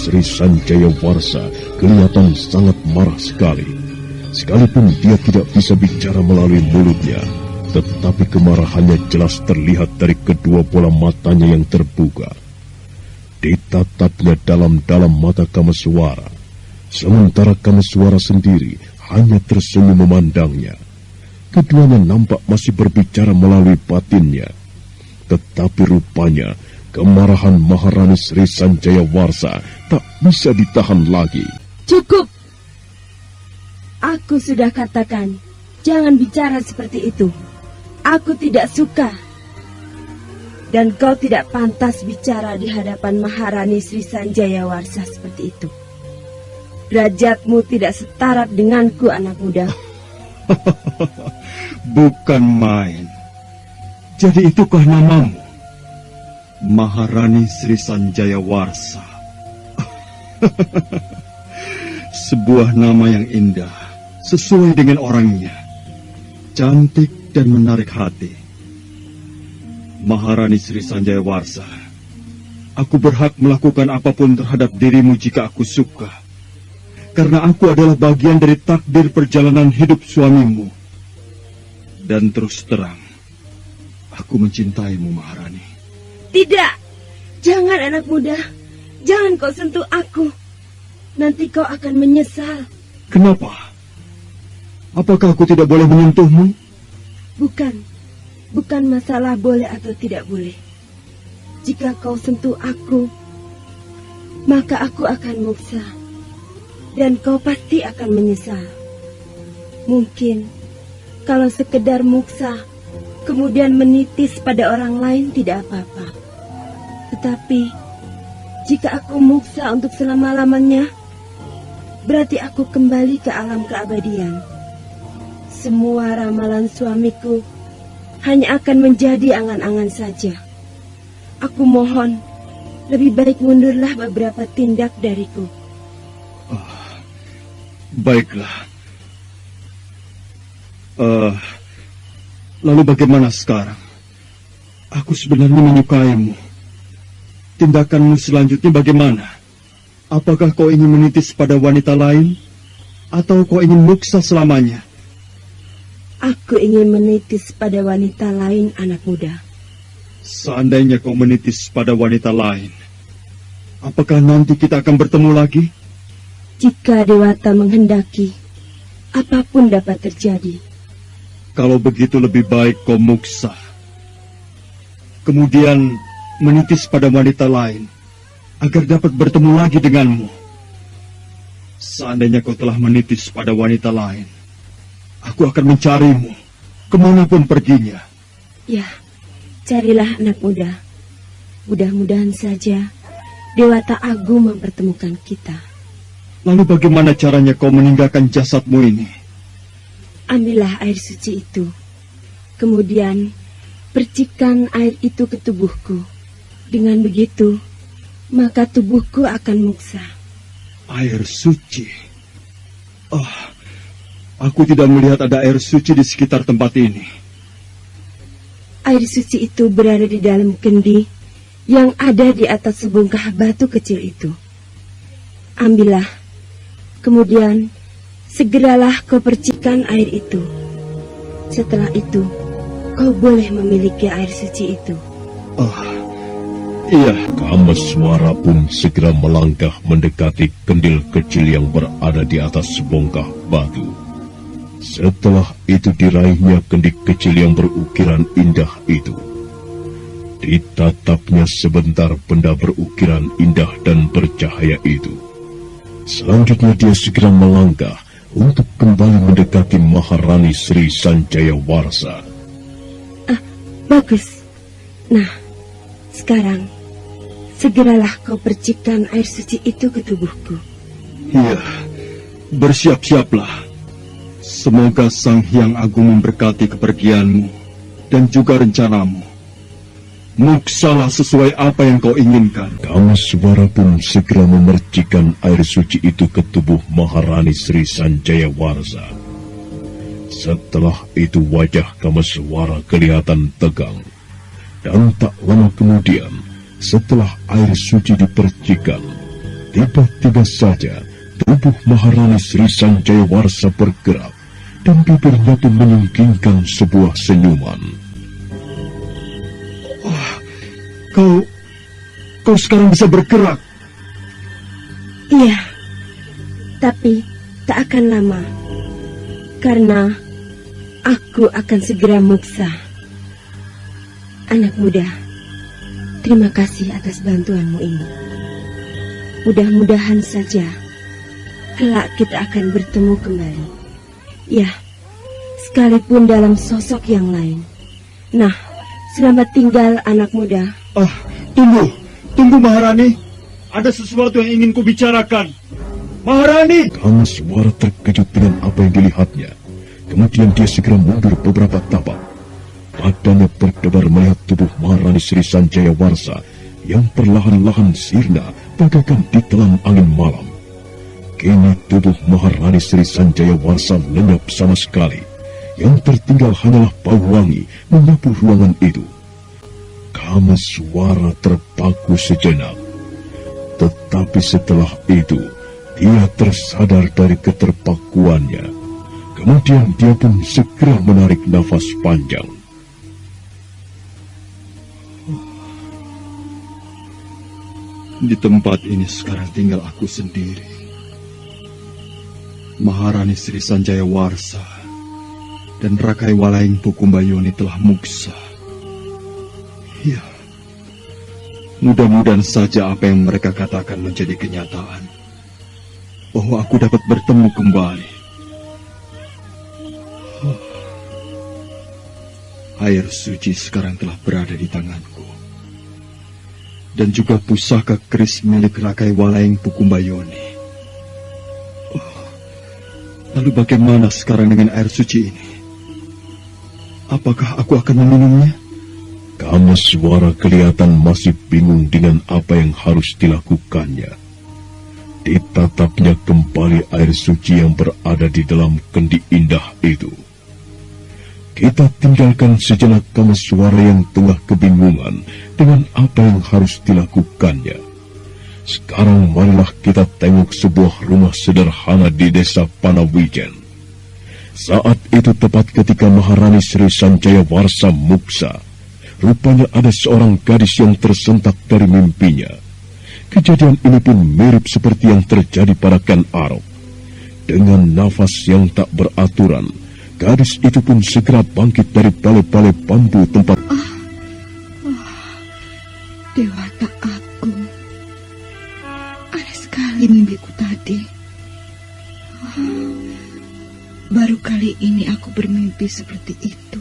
Sri Sanjaya Warsa kelihatan sangat marah sekali. Sekalipun dia tidak bisa bicara melalui mulutnya, tetapi kemarahannya jelas terlihat dari kedua bola matanya yang terbuka. Ditatapnya dalam-dalam mata Kameswara, sementara Kameswara sendiri hanya tersenyum memandangnya. Keduanya nampak masih berbicara melalui batinnya, tetapi rupanya kemarahan Maharani Sri Sanjaya Warsa tak bisa ditahan lagi. Cukup! Aku sudah katakan, jangan bicara seperti itu. Aku tidak suka. Dan kau tidak pantas bicara di hadapan Maharani Sri Sanjaya Warsa seperti itu. Derajatmu tidak setara denganku, anak muda. Bukan main. Jadi itukah namamu? Maharani Sri Sanjaya Warsa. Sebuah nama yang indah, sesuai dengan orangnya. Cantik dan menarik hati. Maharani Sri Sanjaya Warsa, aku berhak melakukan apapun terhadap dirimu jika aku suka. Karena aku adalah bagian dari takdir perjalanan hidup suamimu. Dan terus terang, aku mencintaimu, Maharani. Tidak, jangan anak muda. Jangan kau sentuh aku. Nanti kau akan menyesal. Kenapa? Apakah aku tidak boleh menyentuhmu? Bukan masalah boleh atau tidak boleh. Jika kau sentuh aku, maka aku akan muksa. Dan kau pasti akan menyesal. Mungkin kalau sekedar muksa, kemudian menitis pada orang lain tidak apa-apa. Tetapi jika aku muksa untuk selama-lamanya, berarti aku kembali ke alam keabadian. Semua ramalan suamiku hanya akan menjadi angan-angan saja. Aku mohon, lebih baik mundurlah beberapa tindak dariku. Baiklah. Lalu bagaimana sekarang? Aku sebenarnya menyukaimu. Tindakanmu selanjutnya bagaimana? Apakah kau ingin menitis pada wanita lain? Atau kau ingin muksa selamanya? Aku ingin menitis pada wanita lain, anak muda. Seandainya kau menitis pada wanita lain, apakah nanti kita akan bertemu lagi? Jika Dewata menghendaki, apapun dapat terjadi. Kalau begitu lebih baik kau muksa. Kemudian menitis pada wanita lain, agar dapat bertemu lagi denganmu. Seandainya kau telah menitis pada wanita lain, aku akan mencarimu, kemanapun perginya. Ya, carilah anak muda. Mudah-mudahan saja Dewata Agung mempertemukan kita. Lalu bagaimana caranya kau meninggalkan jasadmu ini? Ambillah air suci itu. Kemudian percikan air itu ke tubuhku. Dengan begitu, maka tubuhku akan muksa. Air suci? Aku tidak melihat ada air suci di sekitar tempat ini. Air suci itu berada di dalam kendi yang ada di atas sebongkah batu kecil itu. Ambillah. Kemudian segeralah kau percikan air itu. Setelah itu, kau boleh memiliki air suci itu. Iya. Kameswara pun segera melangkah mendekati kendil kecil yang berada di atas sebongkah batu. Setelah itu diraihnya kendi kecil yang berukiran indah itu. Ditatapnya sebentar benda berukiran indah dan bercahaya itu. Selanjutnya dia segera melangkah untuk kembali mendekati Maharani Sri Sanjaya Warsa. Bagus. Nah, sekarang segeralah kau percikan air suci itu ke tubuhku. Iya, bersiap-siaplah. Semoga Sang Hyang Agung memberkati kepergianmu dan juga rencanamu. Muksalah sesuai apa yang kau inginkan. Kameswara pun segera memercikan air suci itu ke tubuh Maharani Sri Sanjaya Warsa. Setelah itu wajah Kameswara kelihatan tegang. Dan tak lama kemudian, setelah air suci dipercikan, Tiba-tiba saja tubuh Maharani Sri Sanjayawarsa bergerak dan bibirnya pun menyungkingkan sebuah senyuman. Oh, kau sekarang bisa bergerak. Iya, tapi tak akan lama, karena aku akan segera muksa. Anak muda, terima kasih atas bantuanmu ini. Mudah-mudahan saja kelak kita akan bertemu kembali. Ya, sekalipun dalam sosok yang lain. Nah, selamat tinggal anak muda. Tunggu Maharani. Ada sesuatu yang ingin kubicarakan. Maharani! Kamaswara terkejut dengan apa yang dilihatnya. Kemudian dia segera mundur beberapa tapak. Badannya berdebar melihat tubuh Maharani Sri Sanjayawarsa yang perlahan-lahan sirna bagaikan ditelan angin malam. Kini tubuh Maharani Sri Sanjayawarsa lenyap sama sekali. Yang tertinggal hanyalah bau wangi menyapu ruangan itu. Kamaswara terpaku sejenak. Tetapi setelah itu, dia tersadar dari keterpakuannya. Kemudian dia pun segera menarik nafas panjang. Di tempat ini sekarang tinggal aku sendiri. Maharani Sri Sanjayawarsa dan Rakai Walaing Pukumbayoni telah muksa. Ya, mudah-mudahan saja apa yang mereka katakan menjadi kenyataan, bahwa aku dapat bertemu kembali. Air suci sekarang telah berada di tanganku, dan juga pusaka keris milik Rakai Walaing Pukumbayoni. Lalu bagaimana sekarang dengan air suci ini? Apakah aku akan meminumnya? Kamaswara kelihatan masih bingung dengan apa yang harus dilakukannya. Ditatapnya kembali air suci yang berada di dalam kendi indah itu. Kita tinggalkan sejenak Kamaswara yang tengah kebingungan dengan apa yang harus dilakukannya. Sekarang marilah kita tengok sebuah rumah sederhana di desa Panawijen. Saat itu tepat ketika Maharani Sri Sanjayawarsa muksa, rupanya ada seorang gadis yang tersentak dari mimpinya. Kejadian ini pun mirip seperti yang terjadi pada Ken Arok. Dengan nafas yang tak beraturan, gadis itu pun segera bangkit dari balai-balai bambu tempat. Dewata Agung, aneh sekali mimpiku tadi. Baru kali ini aku bermimpi seperti itu.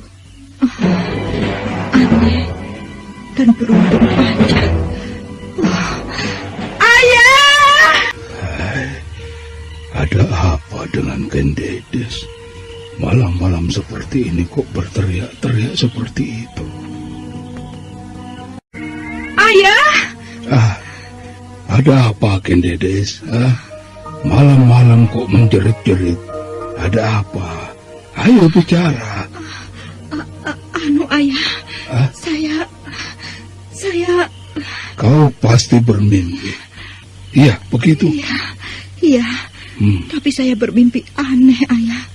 Aneh dan beruntung aja. Ayah! Ada apa dengan Kendedes? Malam-malam seperti ini kok berteriak-teriak seperti itu? Ayah! Ada apa Kendedes? Malam-malam kok menjerit-jerit? Ada apa? Ayo bicara. Ayah, saya... Kau pasti bermimpi. Iya, begitu? Iya. Tapi saya bermimpi aneh, Ayah.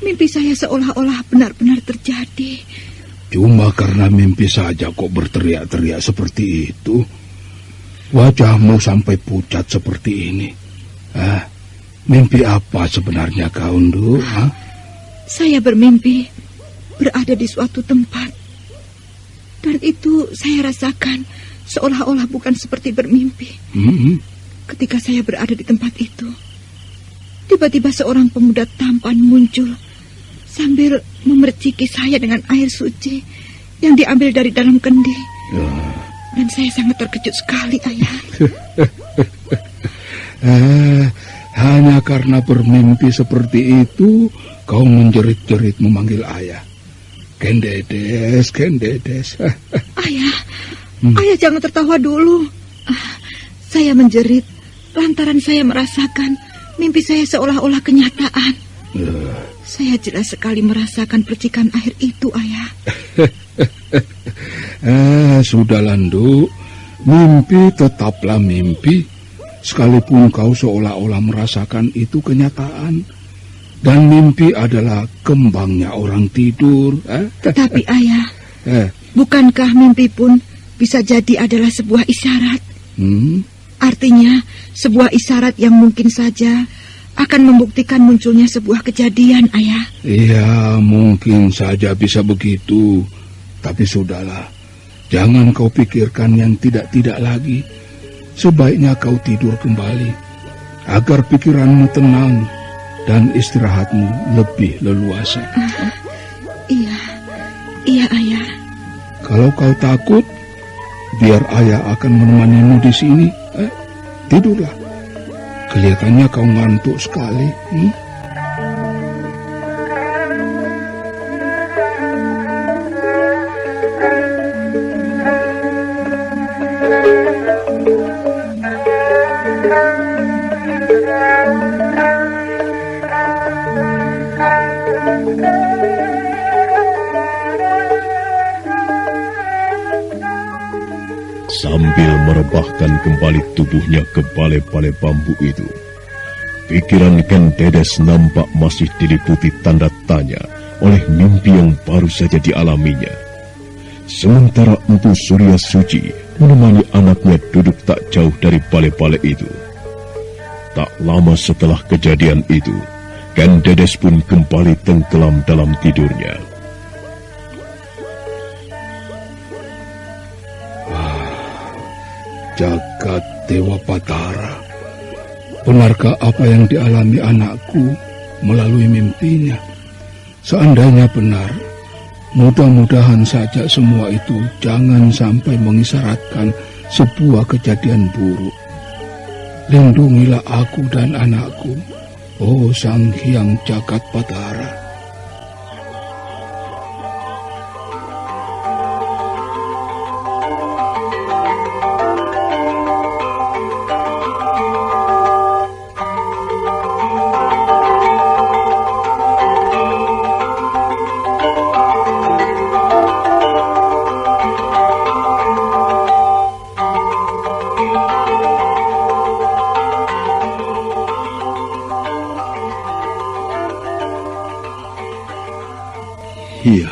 Mimpi saya seolah-olah benar-benar terjadi. Cuma karena mimpi saja kok berteriak-teriak seperti itu? Wajahmu sampai pucat seperti ini. Mimpi apa sebenarnya kau, Ndu? Saya bermimpi berada di suatu tempat. Dan itu saya rasakan seolah-olah bukan seperti bermimpi. Ketika saya berada di tempat itu, tiba-tiba seorang pemuda tampan muncul sambil memerciki saya dengan air suci yang diambil dari dalam kendi. Dan saya sangat terkejut sekali, Ayah. Hanya karena bermimpi seperti itu, kau menjerit-jerit memanggil ayah. Kendedes, Kendedes. Ayah, Ayah jangan tertawa dulu. Saya menjerit lantaran saya merasakan mimpi saya seolah-olah kenyataan. Saya jelas sekali merasakan percikan air itu, Ayah. Sudahlah, Ndu. Mimpi tetaplah mimpi. sekalipun kau seolah-olah merasakan itu kenyataan. Dan mimpi adalah kembangnya orang tidur. Tetapi ayah, bukankah mimpi pun bisa jadi adalah sebuah isyarat? Artinya, sebuah isyarat yang mungkin saja akan membuktikan munculnya sebuah kejadian, ayah. Iya, mungkin saja bisa begitu. Tapi sudahlah, jangan kau pikirkan yang tidak-tidak lagi. Sebaiknya kau tidur kembali, agar pikiranmu tenang dan istirahatmu lebih leluasa. Iya, ayah. Kalau kau takut, biar ayah akan menemanimu di sini. Tidurlah. Kelihatannya kau ngantuk sekali. Sambil merebahkan kembali tubuhnya ke balai-balai bambu itu, pikiran Ken Dedes nampak masih diliputi tanda tanya oleh mimpi yang baru saja dialaminya. Sementara Empu Surya Suci menemani anaknya duduk tak jauh dari balai-balai itu. Tak lama setelah kejadian itu, Ken Dedes pun kembali tenggelam dalam tidurnya. Jagat Dewa Batara, benarkah apa yang dialami anakku melalui mimpinya? Seandainya benar, mudah-mudahan saja semua itu jangan sampai mengisyaratkan sebuah kejadian buruk. Lindungilah aku dan anakku, oh Sang Hyang Jagat Batara. Iya,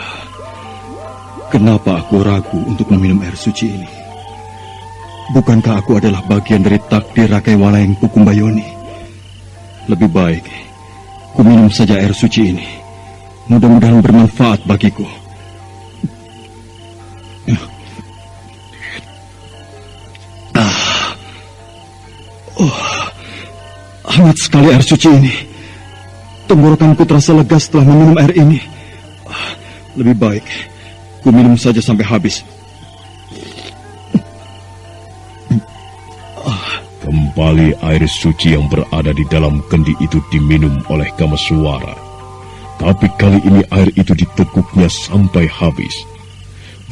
kenapa aku ragu untuk meminum air suci ini? Bukankah aku adalah bagian dari takdir Rakai Walayang Pukumbayoni? Lebih baik, ku minum saja air suci ini. Mudah-mudahan bermanfaat bagiku. Hangat sekali air suci ini. Tenggorokanku terasa lega setelah meminum air ini. Lebih baik, ku minum saja sampai habis. Kembali air suci yang berada di dalam kendi itu diminum oleh Kameswara. Tapi kali ini air itu diteguknya sampai habis.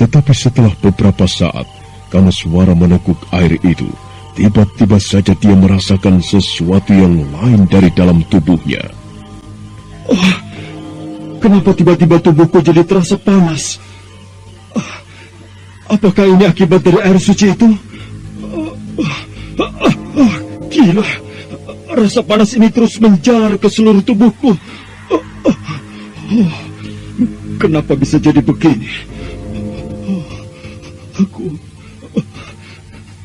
Tetapi setelah beberapa saat, Kameswara meneguk air itu. Tiba-tiba saja dia merasakan sesuatu yang lain dari dalam tubuhnya. Kenapa tiba-tiba tubuhku jadi terasa panas? Apakah ini akibat dari air suci itu? Gila, rasa panas ini terus menjalar ke seluruh tubuhku. Kenapa bisa jadi begini?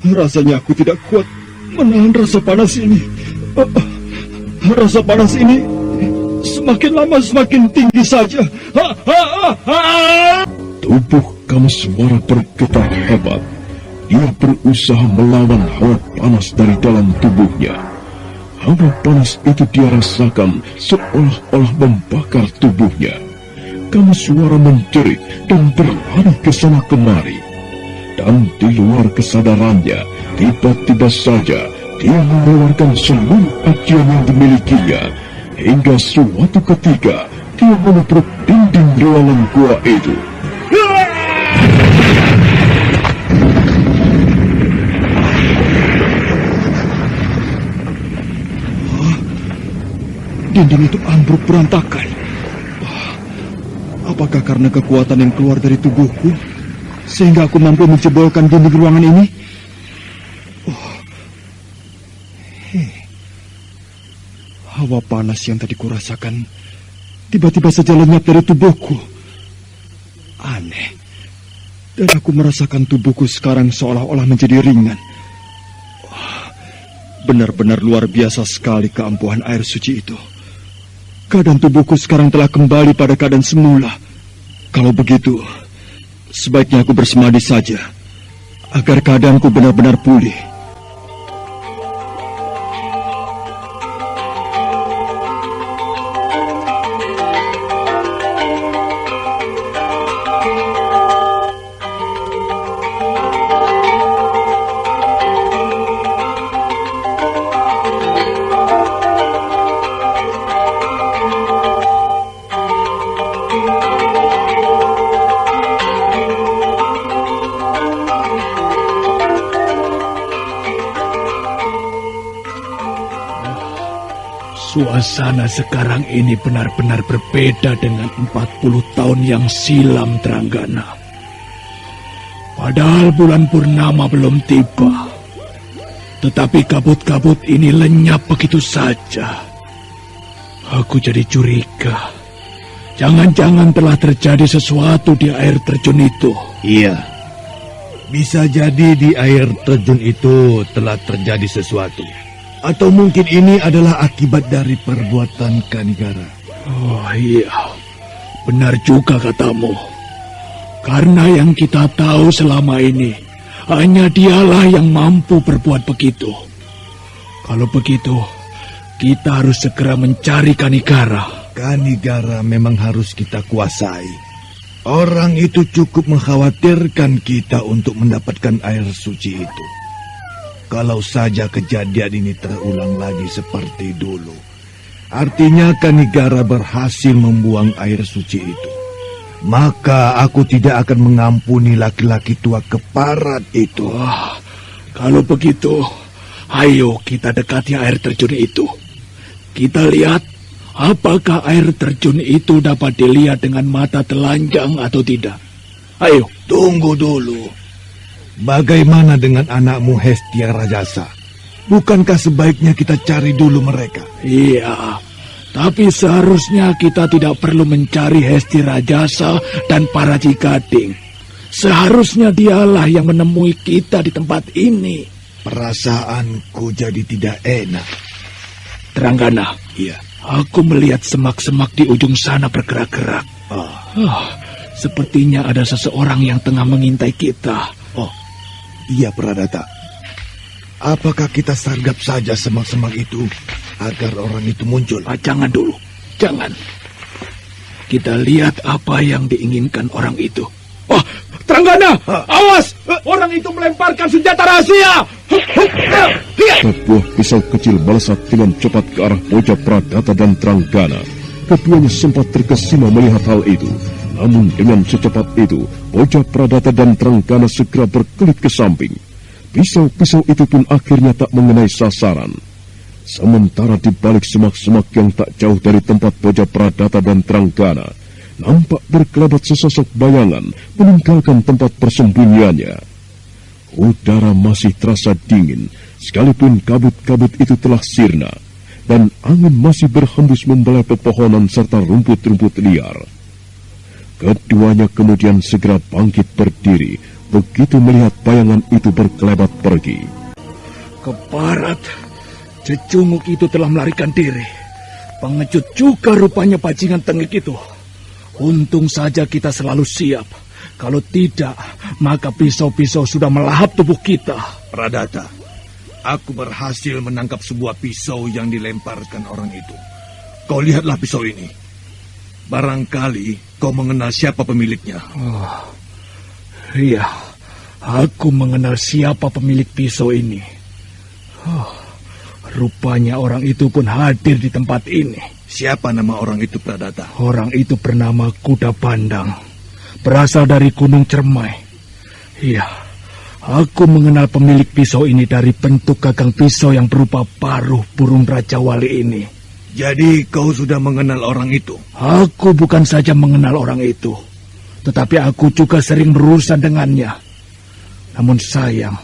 Rasanya aku tidak kuat menahan rasa panas ini. Rasa panas ini semakin lama semakin tinggi saja. Tubuh Kameswara bergetar hebat. Dia berusaha melawan hawa panas dari dalam tubuhnya. Hawa panas itu dia rasakan seolah-olah membakar tubuhnya. Kameswara menjerit dan berlari ke sana kemari. Dan di luar kesadarannya, tiba-tiba saja dia mengeluarkan seluruh ajian yang dimilikinya. Hingga suatu ketika dia menubruk dinding ruangan gua itu. Dinding itu ambruk berantakan. Apakah karena kekuatan yang keluar dari tubuhku sehingga aku mampu menjebolkan dinding ruangan ini? Hawa panas yang tadi kurasakan tiba-tiba saja lenyap dari tubuhku. Aneh. Dan aku merasakan tubuhku sekarang seolah-olah menjadi ringan. Benar-benar luar biasa sekali keampuhan air suci itu. Keadaan tubuhku sekarang telah kembali pada keadaan semula. Kalau begitu, sebaiknya aku bersemadi saja, agar keadaanku benar-benar pulih. Suasana sekarang ini benar-benar berbeda dengan 40 tahun yang silam, Tranggana. Padahal bulan purnama belum tiba, tetapi kabut-kabut ini lenyap begitu saja. Aku jadi curiga. Jangan-jangan telah terjadi sesuatu di air terjun itu. Iya, bisa jadi di air terjun itu telah terjadi sesuatu. Atau mungkin ini adalah akibat dari perbuatan Kanigara. Oh iya, benar juga katamu. Karena yang kita tahu selama ini, hanya dialah yang mampu berbuat begitu. Kalau begitu, kita harus segera mencari Kanigara. Kanigara memang harus kita kuasai. Orang itu cukup mengkhawatirkan kita untuk mendapatkan air suci itu. Kalau saja kejadian ini terulang lagi seperti dulu, artinya Kanigara berhasil membuang air suci itu. Maka aku tidak akan mengampuni laki-laki tua keparat itu. Wah, kalau begitu, ayo kita dekati air terjun itu. Kita lihat apakah air terjun itu dapat dilihat dengan mata telanjang atau tidak. Ayo. Tunggu dulu. Bagaimana dengan anakmu Hestia Rajasa? Bukankah sebaiknya kita cari dulu mereka? Iya, tapi seharusnya kita tidak perlu mencari Hesti Rajasa dan para Cigading. Seharusnya dialah yang menemui kita di tempat ini. Perasaanku jadi tidak enak. Tranggana, iya. Aku melihat semak-semak di ujung sana bergerak-gerak. Sepertinya ada seseorang yang tengah mengintai kita. Iya, Pradata. Apakah kita sargap saja semak-semak itu agar orang itu muncul? Jangan dulu, jangan. Kita lihat apa yang diinginkan orang itu. Tranggana, awas! Orang itu melemparkan senjata rahasia. Sebuah pisau kecil melesat dengan cepat ke arah Poja Pradata dan Tranggana. Keduanya sempat terkesima melihat hal itu. Namun dengan secepat itu, Poja Pradata dan Tranggana segera berkelit ke samping. Pisau-pisau itu pun akhirnya tak mengenai sasaran. Sementara di balik semak-semak yang tak jauh dari tempat Poja Pradata dan Tranggana, nampak berkelebat sesosok bayangan meninggalkan tempat persembunyiannya. Udara masih terasa dingin, sekalipun kabut-kabut itu telah sirna, dan angin masih berhembus membelai pepohonan serta rumput-rumput liar. Keduanya kemudian segera bangkit berdiri begitu melihat bayangan itu berkelebat pergi. Keparat, cecunguk itu telah melarikan diri. Pengecut juga rupanya bajingan tengik itu. Untung saja kita selalu siap. Kalau tidak, maka pisau-pisau sudah melahap tubuh kita. Pradata, aku berhasil menangkap sebuah pisau yang dilemparkan orang itu. Kau lihatlah pisau ini. Barangkali kau mengenal siapa pemiliknya. Iya, aku mengenal siapa pemilik pisau ini. Rupanya orang itu pun hadir di tempat ini. Siapa nama orang itu, Pradata? Orang itu bernama Kuda Pandang, berasal dari Gunung Cermai. Iya, aku mengenal pemilik pisau ini dari bentuk gagang pisau yang berupa paruh burung Raja Wali ini. Jadi kau sudah mengenal orang itu? Aku bukan saja mengenal orang itu, tetapi aku juga sering berurusan dengannya. Namun sayang,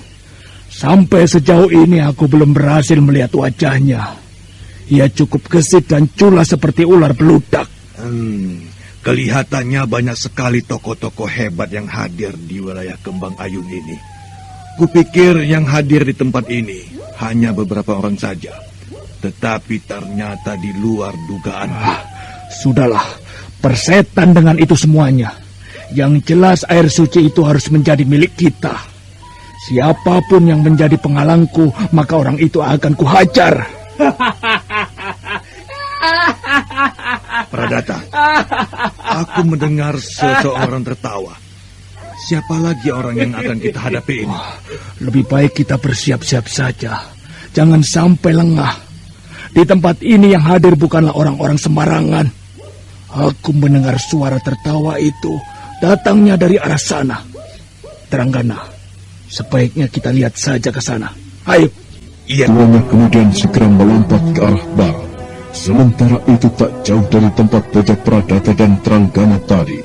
sampai sejauh ini aku belum berhasil melihat wajahnya. Ia cukup gesit dan culas seperti ular beludak. Kelihatannya banyak sekali tokoh-tokoh hebat yang hadir di wilayah Kembang Ayun ini. Kupikir yang hadir di tempat ini hanya beberapa orang saja. Tetapi ternyata di luar dugaan. Sudahlah, persetan dengan itu semuanya. Yang jelas air suci itu harus menjadi milik kita. Siapapun yang menjadi penghalangku, maka orang itu akan kuhajar. Pradata, aku mendengar seseorang tertawa. Siapa lagi orang yang akan kita hadapi ini? Lebih baik kita bersiap-siap saja. Jangan sampai lengah. Di tempat ini yang hadir bukanlah orang-orang sembarangan. Aku mendengar suara tertawa itu datangnya dari arah sana. Teranggana, sebaiknya kita lihat saja ke sana. Ayo. Iya. Keduanya kemudian segera melompat ke arah barat. Sementara itu tak jauh dari tempat Poja Pradata dan Teranggana tadi,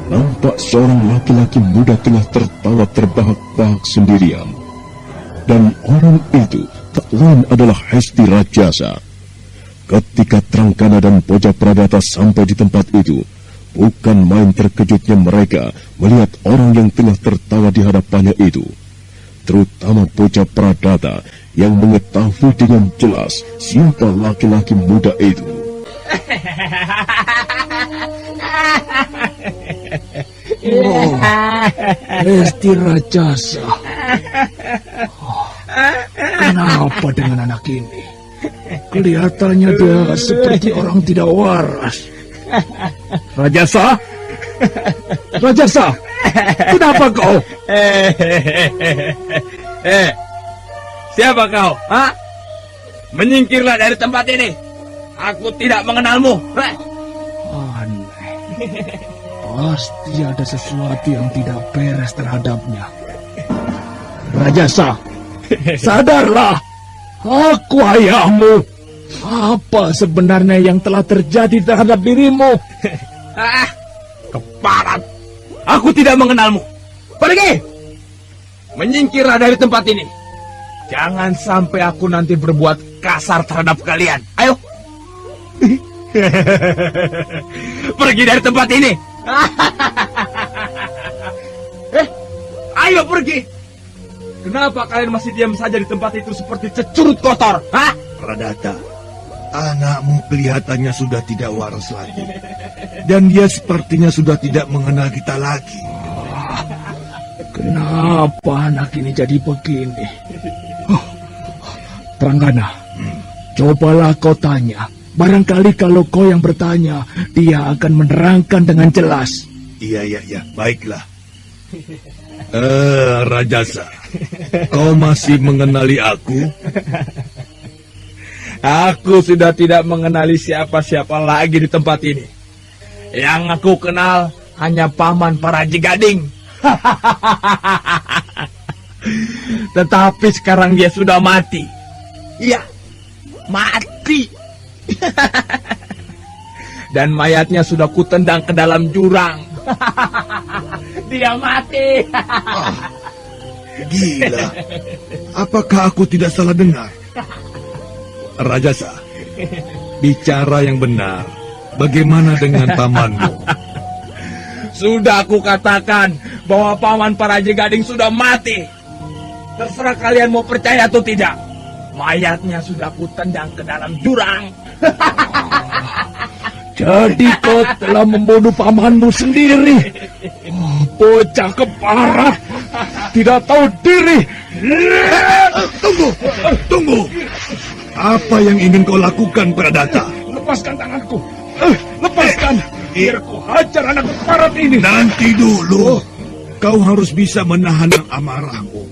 nampak seorang laki-laki muda tengah tertawa terbahak-bahak sendirian. Dan orang itu tak lain adalah Hesti Rajasa. Ketika Teranggana dan Poja Pradata sampai di tempat itu, bukan main terkejutnya mereka melihat orang yang tengah tertawa di hadapannya itu. Terutama Poja Pradata yang mengetahui dengan jelas siapa laki-laki muda itu. Hesti Rajasa. Kenapa dengan anak ini? Kelihatannya dia seperti orang tidak waras. Rajasa? Rajasa, kenapa kau? Siapa kau? Hah? Menyingkirlah dari tempat ini. Aku tidak mengenalmu. Aneh. Pasti ada sesuatu yang tidak beres terhadapnya. Rajasa, sadarlah. Aku ayahmu. Apa sebenarnya yang telah terjadi terhadap dirimu? Keparat. Aku tidak mengenalmu. Pergi. Menyingkirlah dari tempat ini. Jangan sampai aku nanti berbuat kasar terhadap kalian. Ayo. Pergi dari tempat ini. Ayo pergi. Kenapa kalian masih diam saja di tempat itu seperti cecurut kotor? Hah? Pradata, anakmu kelihatannya sudah tidak waras lagi. Dan dia sepertinya sudah tidak mengenal kita lagi. Kenapa anak ini jadi begini? Teranggana, cobalah kau tanya. Barangkali kalau kau yang bertanya, dia akan menerangkan dengan jelas. Iya, baiklah. Rajasa, kau masih mengenali aku? Aku sudah tidak mengenali siapa-siapa lagi di tempat ini. Yang aku kenal hanya Paman Paraji Gading. Tetapi sekarang dia sudah mati. Iya, mati. Dan mayatnya sudah kutendang ke dalam jurang. Dia mati. Gila. Apakah aku tidak salah dengar? Rajasa, bicara yang benar. Bagaimana dengan pamanmu? Sudah aku katakan bahwa Paman Paraji Gading sudah mati. Terserah kalian mau percaya atau tidak. Mayatnya sudah kutendang ke dalam jurang. Jadi kau telah membunuh pamanmu sendiri. Bocah keparat, tidak tahu diri. Tunggu. Apa yang ingin kau lakukan, Pradata? Lepaskan tanganku. Lepaskan. Biar ku hajar anak keparat ini. Nanti dulu. Kau harus bisa menahan amarahmu.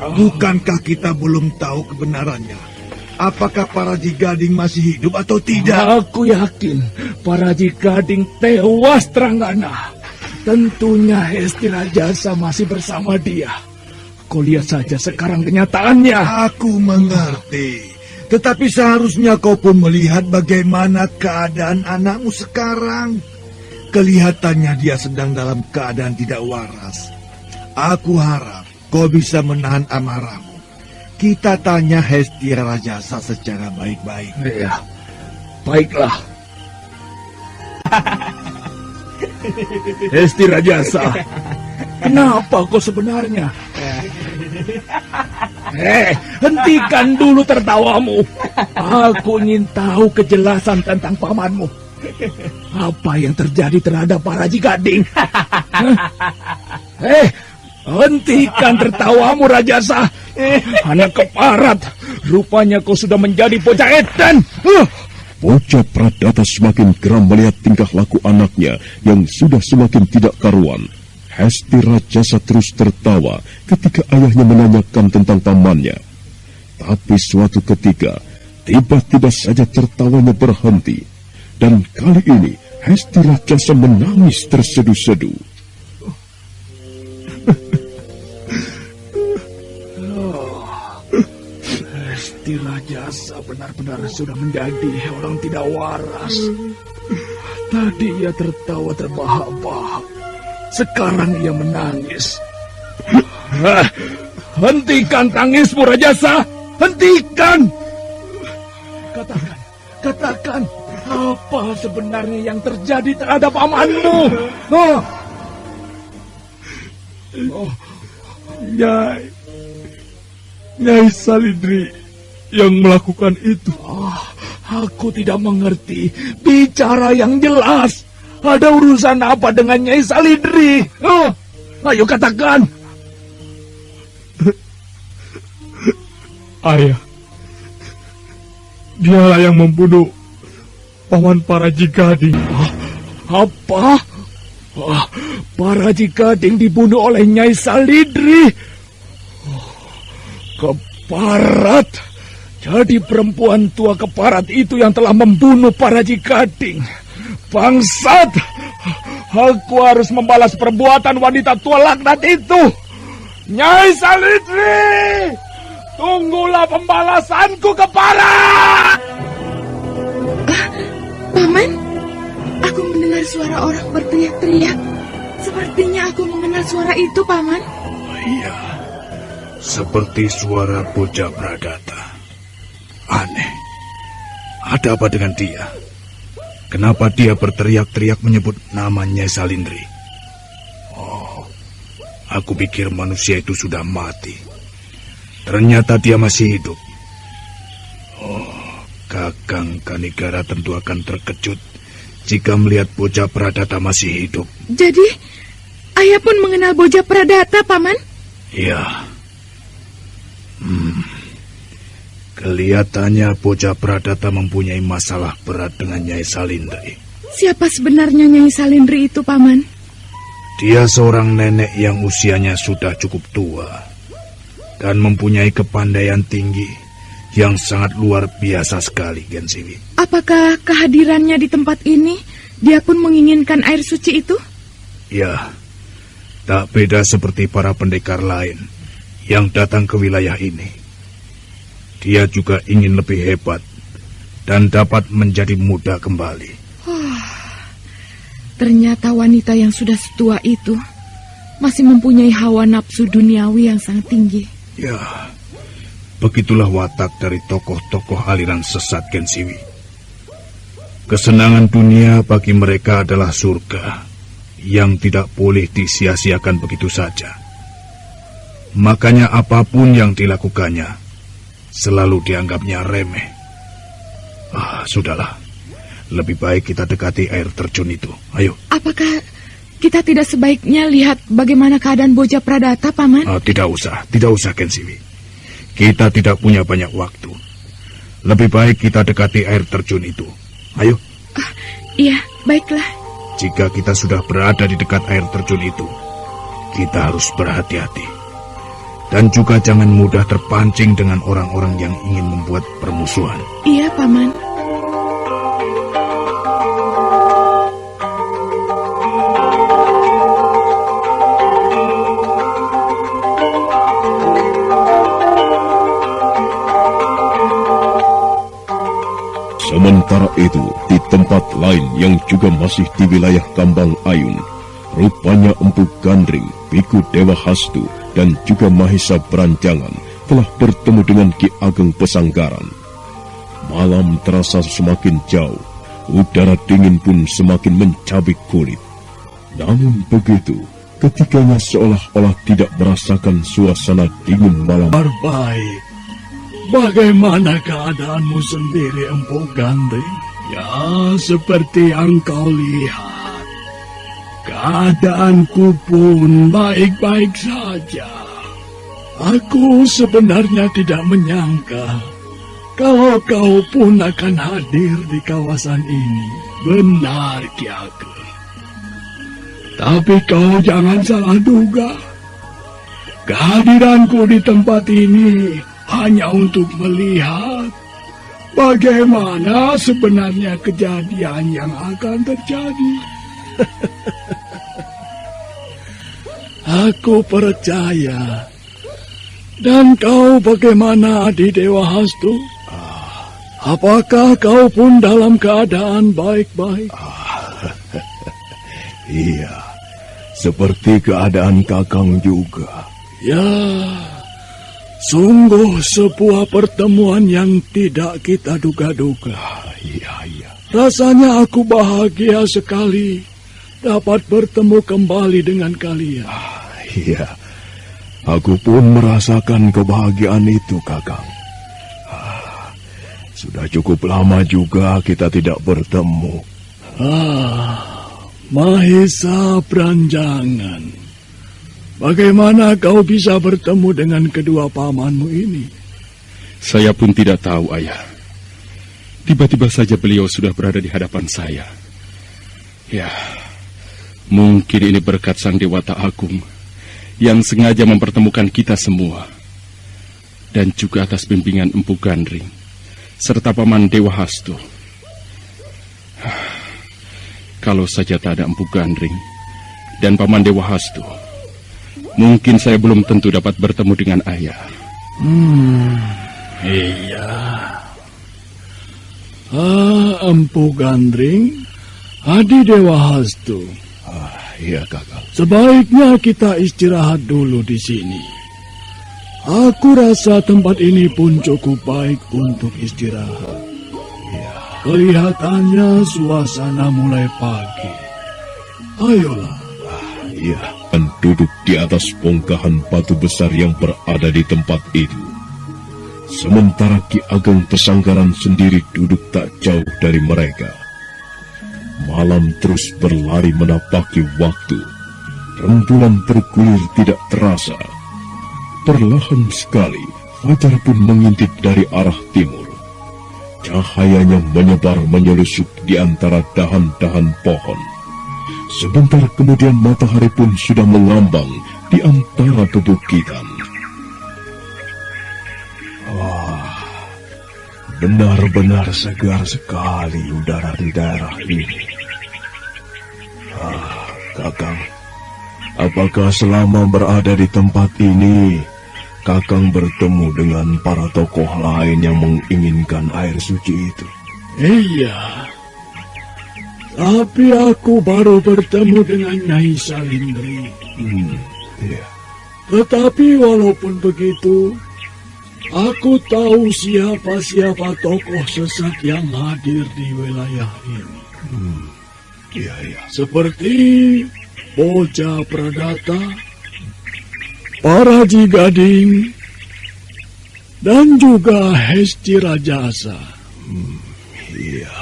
Bukankah kita belum tahu kebenarannya? Apakah Paraji Gading masih hidup atau tidak? Aku yakin Paraji Gading tewas, Teranggana. Tentunya Hesti Rajasa masih bersama dia. Kau lihat saja sekarang kenyataannya. Aku mengerti. Tetapi seharusnya kau pun melihat bagaimana keadaan anakmu sekarang. Kelihatannya dia sedang dalam keadaan tidak waras. Aku harap kau bisa menahan amarahmu. Kita tanya Hesti Rajasa secara baik-baik. Iya, Baiklah. Hesti Rajasa, kenapa kau sebenarnya? Hentikan dulu tertawamu. Aku ingin tahu kejelasan tentang pamanmu. Apa yang terjadi terhadap para Raji Gading? Hentikan tertawamu, Rajasa. Anak keparat, rupanya kau sudah menjadi bocah edan. Bocah Pradata semakin geram melihat tingkah laku anaknya yang sudah semakin tidak karuan. Hesti Rajasa terus tertawa ketika ayahnya menanyakan tentang pamannya. Tapi suatu ketika, tiba-tiba saja tertawanya berhenti. Dan kali ini, Hesti Rajasa menangis terseduh-seduh. Hesti Rajasa benar-benar sudah menjadi orang tidak waras. Tadi ia tertawa terbahak-bahak. Sekarang ia menangis. Hentikan tangismu, Rajasa. Hentikan. Katakan. Apa sebenarnya yang terjadi terhadap pamanmu? Nyai Salindri yang melakukan itu. Aku tidak mengerti. Bicara yang jelas. Ada urusan apa dengan Nyai Salindri? Ayo katakan. Ayah, dialah yang membunuh paman para Raji Gading. Apa? Para Raji Gading dibunuh oleh Nyai Salindri. Keparat. Jadi perempuan tua keparat itu yang telah membunuh para Raji Gading. Bangsat! Aku harus membalas perbuatan wanita tua laknat itu. Nyai Salindri! Tunggulah pembalasanku, keparat! Paman, aku mendengar suara orang berteriak-teriak. Sepertinya aku mengenal suara itu, Paman. Iya, seperti suara bocah Pradata. Aneh, ada apa dengan dia? Kenapa dia berteriak-teriak menyebut namanya Salindri? Aku pikir manusia itu sudah mati. Ternyata dia masih hidup. Kakang Kanigara tentu akan terkejut jika melihat bocah Pradata masih hidup. Jadi, ayah pun mengenal bocah Pradata, Paman? Iya. Kelihatannya bocah Pradata mempunyai masalah berat dengan Nyai Salindri. Siapa sebenarnya Nyai Salindri itu, Paman? Dia seorang nenek yang usianya sudah cukup tua dan mempunyai kepandaian tinggi yang sangat luar biasa sekali, Gensiwi. Apakah kehadirannya di tempat ini, dia pun menginginkan air suci itu? Ya, tak beda seperti para pendekar lain yang datang ke wilayah ini. Dia juga ingin lebih hebat dan dapat menjadi muda kembali. Ternyata wanita yang sudah setua itu masih mempunyai hawa nafsu duniawi yang sangat tinggi. Ya, begitulah watak dari tokoh-tokoh aliran sesat Gensiwi. Kesenangan dunia bagi mereka adalah surga yang tidak boleh disia-siakan begitu saja. Makanya apapun yang dilakukannya selalu dianggapnya remeh. Sudahlah. Lebih baik kita dekati air terjun itu. Ayo. Apakah kita tidak sebaiknya lihat bagaimana keadaan bocah Pradata, Paman? Tidak usah, Gensiwi. Kita tidak punya banyak waktu. Lebih baik kita dekati air terjun itu. Ayo. Iya, baiklah. Jika kita sudah berada di dekat air terjun itu, kita harus berhati-hati. Dan juga jangan mudah terpancing dengan orang-orang yang ingin membuat permusuhan. Iya, Paman. Sementara itu, di tempat lain yang juga masih di wilayah Kambang Ayun, rupanya Empu Gandring, Biku Dewa Hastu, dan juga Mahesa Beranjangan telah bertemu dengan Ki Ageng Pesanggaran. Malam terasa semakin jauh, udara dingin pun semakin mencabik kulit. Namun begitu, ketikanya seolah-olah tidak merasakan suasana dingin malam. Baik, bagaimana keadaanmu sendiri, Empu Gandring? Ya, seperti yang kau lihat, keadaanku pun baik-baik saja. Aku sebenarnya tidak menyangka kalau kau pun akan hadir di kawasan ini. Benar, Ki Ageng. Tapi kau jangan salah duga. Kehadiranku di tempat ini hanya untuk melihat bagaimana sebenarnya kejadian yang akan terjadi. Aku percaya. Dan kau bagaimana di Dewa Hastu? Apakah kau pun dalam keadaan baik-baik? Iya, seperti keadaan Kakang juga. Ya, sungguh sebuah pertemuan yang tidak kita duga-duga. Iya. Rasanya aku bahagia sekali dapat bertemu kembali dengan kalian. Iya, aku pun merasakan kebahagiaan itu, Kakang. Sudah cukup lama juga kita tidak bertemu. Mahesa Pranjangan, bagaimana kau bisa bertemu dengan kedua pamanmu ini? Saya pun tidak tahu, Ayah. Tiba-tiba saja beliau sudah berada di hadapan saya. Ya, mungkin ini berkat Sang Dewata Agung yang sengaja mempertemukan kita semua. Dan juga atas bimbingan Empu Gandring serta Paman Dewa Hastu. Kalau saja tak ada Empu Gandring dan Paman Dewa Hastu, mungkin saya belum tentu dapat bertemu dengan Ayah. Iya. Empu Gandring, Adi Dewa Hastu. Iya, Kakang. Sebaiknya kita istirahat dulu di sini. Aku rasa tempat ini pun cukup baik untuk istirahat. Iya. Kelihatannya suasana mulai pagi. Ayolah. Iya, dan duduk di atas bongkahan batu besar yang berada di tempat itu. Sementara Ki Ageng Pesanggaran sendiri duduk tak jauh dari mereka. Malam terus berlari menapaki waktu. Rembulan bergulir tidak terasa. Perlahan sekali, fajar pun mengintip dari arah timur. Cahayanya menyebar menyelusup di antara dahan-dahan pohon. Sebentar kemudian matahari pun sudah mengambang di antara pebukitan. Wah, benar-benar segar sekali udara di daerah ini. Kakang, apakah selama berada di tempat ini Kakang bertemu dengan para tokoh lain yang menginginkan air suci itu? Iya. Tapi aku baru bertemu dengan Nyai Salindri. Iya. Tetapi walaupun begitu, aku tahu siapa-siapa tokoh sesat yang hadir di wilayah ini. Iya. Seperti Boja Pradata, Paraji Gading, dan juga Hesti Rajasa. Iya.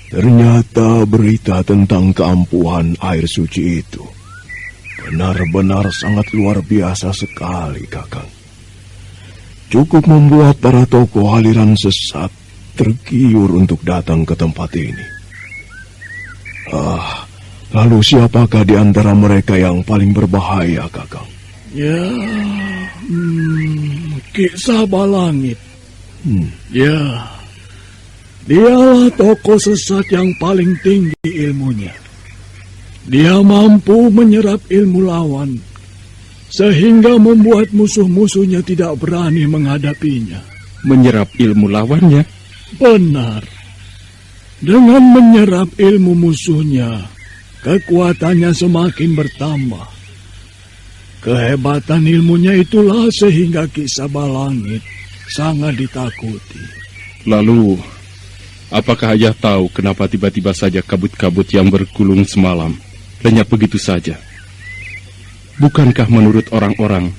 Ternyata berita tentang keampuhan air suci itu benar-benar sangat luar biasa sekali, Kakang. Cukup membuat para tokoh aliran sesat tergiur untuk datang ke tempat ini. Lalu siapakah di antara mereka yang paling berbahaya, Kakang? Ya, Ki Sabalangit. Ya, dialah tokoh sesat yang paling tinggi ilmunya. Dia mampu menyerap ilmu lawan, sehingga membuat musuh-musuhnya tidak berani menghadapinya. Menyerap ilmu lawannya? Benar. Dengan menyerap ilmu musuhnya, kekuatannya semakin bertambah. Kehebatan ilmunya itulah sehingga Ki Sabalangit sangat ditakuti. Lalu, apakah ayah tahu kenapa tiba-tiba saja kabut-kabut yang bergulung semalam lenyap begitu saja? Bukankah menurut orang-orang,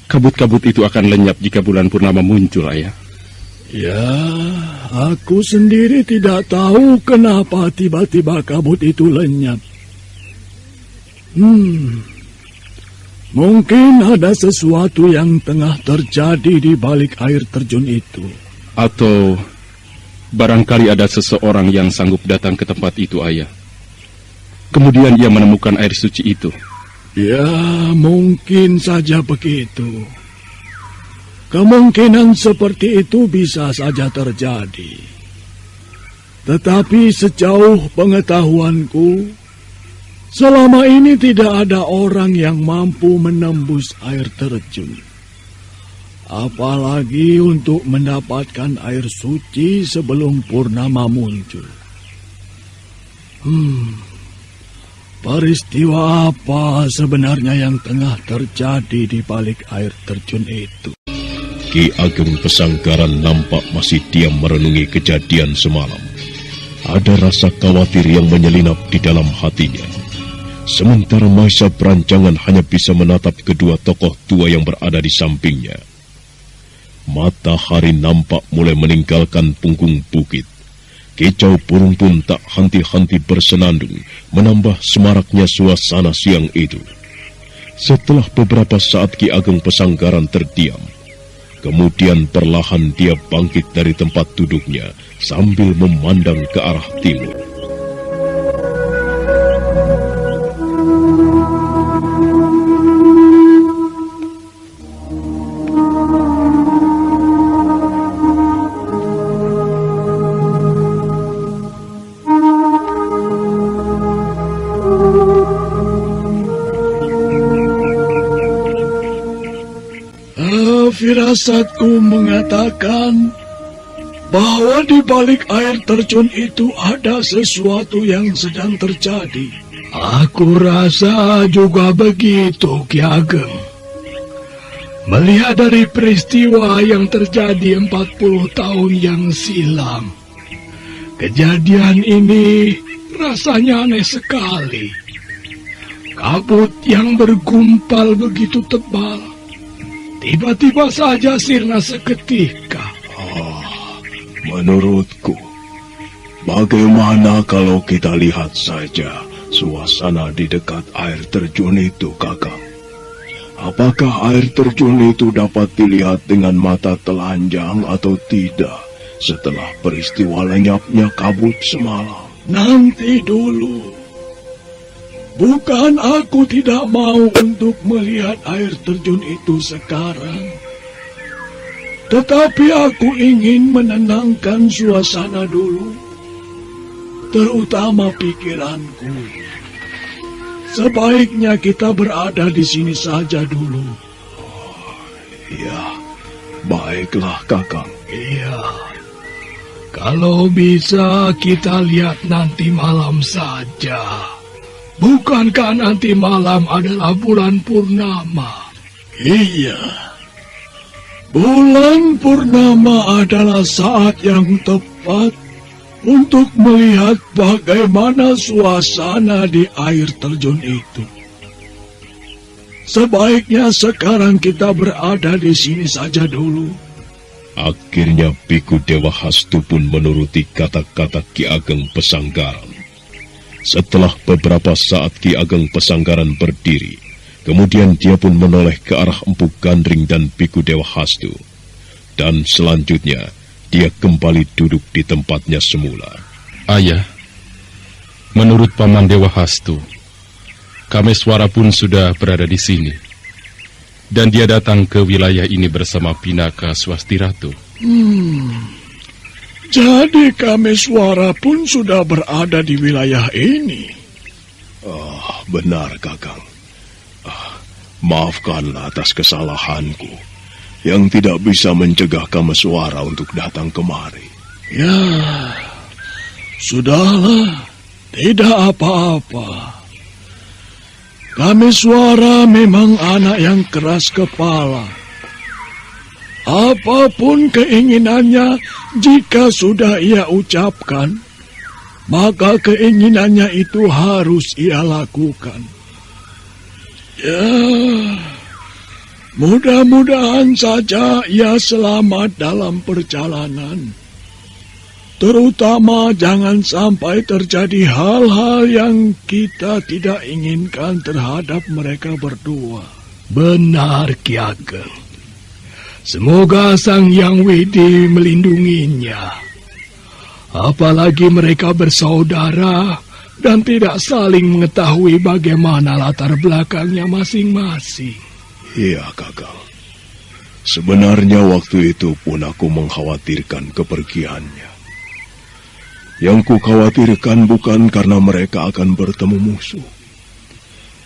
kabut-kabut itu akan lenyap jika bulan purnama muncul, ayah? Ya, aku sendiri tidak tahu kenapa tiba-tiba kabut itu lenyap. Mungkin ada sesuatu yang tengah terjadi di balik air terjun itu. Atau barangkali ada seseorang yang sanggup datang ke tempat itu, ayah. Kemudian ia menemukan air suci itu. Ya, mungkin saja begitu. Kemungkinan seperti itu bisa saja terjadi. Tetapi sejauh pengetahuanku, selama ini tidak ada orang yang mampu menembus air terjun. Apalagi untuk mendapatkan air suci sebelum purnama muncul. Peristiwa apa sebenarnya yang tengah terjadi di balik air terjun itu? Ki Ageng Pesanggaran nampak masih diam merenungi kejadian semalam. Ada rasa khawatir yang menyelinap di dalam hatinya. Sementara Maisa Beranjangan hanya bisa menatap kedua tokoh tua yang berada di sampingnya. Matahari nampak mulai meninggalkan punggung bukit. Kicau burung pun tak henti-henti bersenandung, menambah semaraknya suasana siang itu. Setelah beberapa saat Ki Ageng Pesanggaran terdiam, kemudian perlahan dia bangkit dari tempat duduknya sambil memandang ke arah timur. Firasatku mengatakan bahwa di balik air terjun itu ada sesuatu yang sedang terjadi. Aku rasa juga begitu, Ki Ageng. Melihat dari peristiwa yang terjadi 40 tahun yang silam, kejadian ini rasanya aneh sekali. Kabut yang bergumpal begitu tebal, tiba-tiba saja sirna seketika. Menurutku, bagaimana kalau kita lihat saja suasana di dekat air terjun itu, Kakang? Apakah air terjun itu dapat dilihat dengan mata telanjang atau tidak setelah peristiwa lenyapnya kabut semalam? Nanti dulu. Bukan aku tidak mau untuk melihat air terjun itu sekarang. Tetapi aku ingin menenangkan suasana dulu, terutama pikiranku. Sebaiknya kita berada di sini saja dulu. Iya, baiklah Kakang. Iya, kalau bisa kita lihat nanti malam saja. Bukankah nanti malam adalah bulan purnama? Iya. Bulan purnama adalah saat yang tepat untuk melihat bagaimana suasana di air terjun itu. Sebaiknya sekarang kita berada di sini saja dulu. Akhirnya Biku Dewa Hastu pun menuruti kata-kata Ki Ageng Pesanggaran. Setelah beberapa saat Ki Ageng Pesanggaran berdiri, kemudian dia pun menoleh ke arah Empu Gandring dan Biku Dewa Hastu. Dan selanjutnya, dia kembali duduk di tempatnya semula. Ayah, menurut Paman Dewa Hastu, Kameswara pun sudah berada di sini. Dan dia datang ke wilayah ini bersama Pinaka Swasti Ratu. Jadi Kameswara pun sudah berada di wilayah ini. Benar, Kakang. Maafkanlah atas kesalahanku yang tidak bisa mencegah Kameswara untuk datang kemari. Ya, sudahlah, tidak apa-apa. Kameswara memang anak yang keras kepala. Apapun keinginannya Jika sudah ia ucapkan, maka keinginannya itu harus ia lakukan. Ya, mudah-mudahan saja ia selamat dalam perjalanan. Terutama jangan sampai terjadi hal-hal yang kita tidak inginkan terhadap mereka berdua. Benar, Ki Ageng. Semoga Sang Hyang Widi melindunginya. Apalagi mereka bersaudara dan tidak saling mengetahui bagaimana latar belakangnya masing-masing. Iya, Kakang. Sebenarnya waktu itu pun aku mengkhawatirkan kepergiannya. Yang ku khawatirkan bukan karena mereka akan bertemu musuh.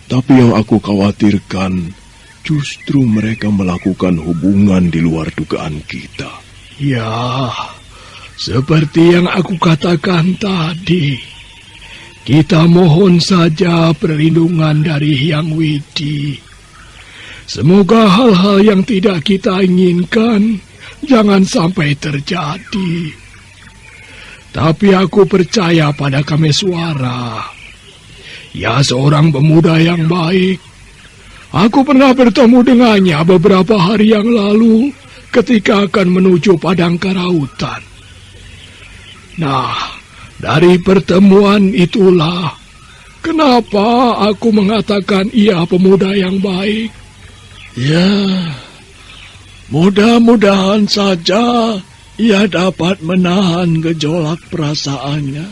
Tapi yang aku khawatirkan justru mereka melakukan hubungan di luar dugaan kita. Ya, seperti yang aku katakan tadi. Kita mohon saja perlindungan dari Hyang Widi. Semoga hal-hal yang tidak kita inginkan jangan sampai terjadi. Tapi aku percaya pada Kameswara. Ya, seorang pemuda yang baik. Aku pernah bertemu dengannya beberapa hari yang lalu ketika akan menuju padang karautan. Nah, dari pertemuan itulah kenapa aku mengatakan ia pemuda yang baik. Ya, mudah-mudahan saja ia dapat menahan gejolak perasaannya.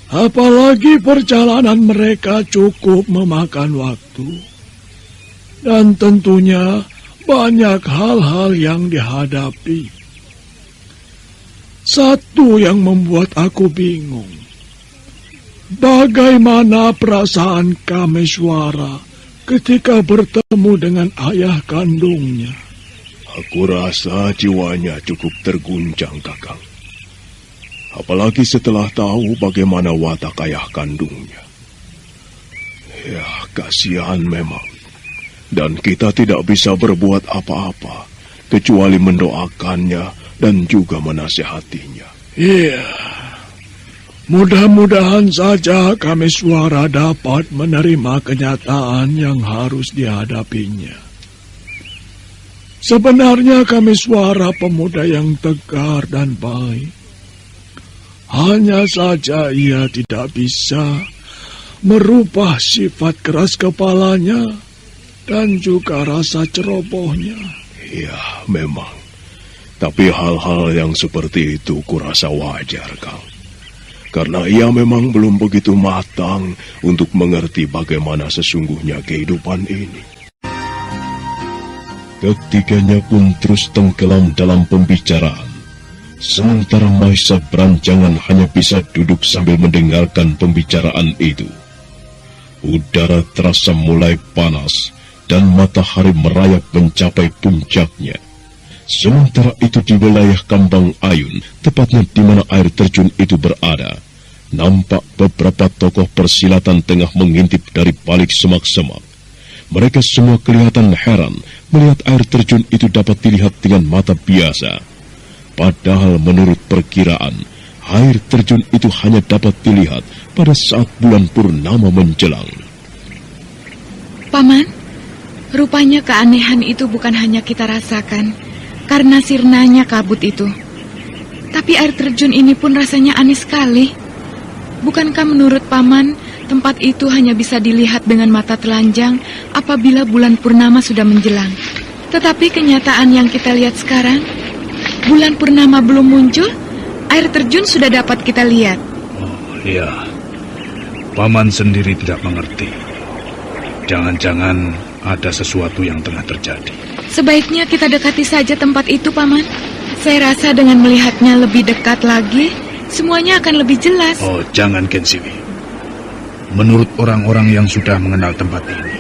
Apalagi perjalanan mereka cukup memakan waktu. Dan tentunya banyak hal-hal yang dihadapi. Satu yang membuat aku bingung. Bagaimana perasaan Kameswara ketika bertemu dengan ayah kandungnya? Aku rasa jiwanya cukup terguncang, Kakang. Apalagi setelah tahu bagaimana watak ayah kandungnya. Ya, kasihan memang. Dan kita tidak bisa berbuat apa-apa, kecuali mendoakannya dan juga menasihatinya. Iya, mudah-mudahan saja Kameswara dapat menerima kenyataan yang harus dihadapinya. Sebenarnya Kameswara pemuda yang tegar dan baik. Hanya saja ia tidak bisa merubah sifat keras kepalanya dan juga rasa cerobohnya. Ya, memang. Tapi hal-hal yang seperti itu kurasa wajar, Kang. Karena ia memang belum begitu matang untuk mengerti bagaimana sesungguhnya kehidupan ini. Ketiganya pun terus tenggelam dalam pembicaraan. Sementara Maisa beranjangan hanya bisa duduk sambil mendengarkan pembicaraan itu. Udara terasa mulai panas dan matahari merayap mencapai puncaknya. Sementara itu di wilayah Kambang Ayun, tepatnya di mana air terjun itu berada, nampak beberapa tokoh persilatan tengah mengintip dari balik semak-semak. Mereka semua kelihatan heran melihat air terjun itu dapat dilihat dengan mata biasa. Padahal menurut perkiraan, air terjun itu hanya dapat dilihat pada saat bulan purnama menjelang. Paman, rupanya keanehan itu bukan hanya kita rasakan karena sirnanya kabut itu. Tapi air terjun ini pun rasanya aneh sekali. Bukankah menurut Paman, tempat itu hanya bisa dilihat dengan mata telanjang apabila bulan purnama sudah menjelang? Tetapi kenyataan yang kita lihat sekarang, bulan purnama belum muncul, air terjun sudah dapat kita lihat. Oh iya, Paman sendiri tidak mengerti. Jangan-jangan ada sesuatu yang tengah terjadi. Sebaiknya kita dekati saja tempat itu, Paman. Saya rasa dengan melihatnya lebih dekat lagi, semuanya akan lebih jelas. Oh, jangan, Kensiwi. Menurut orang-orang yang sudah mengenal tempat ini,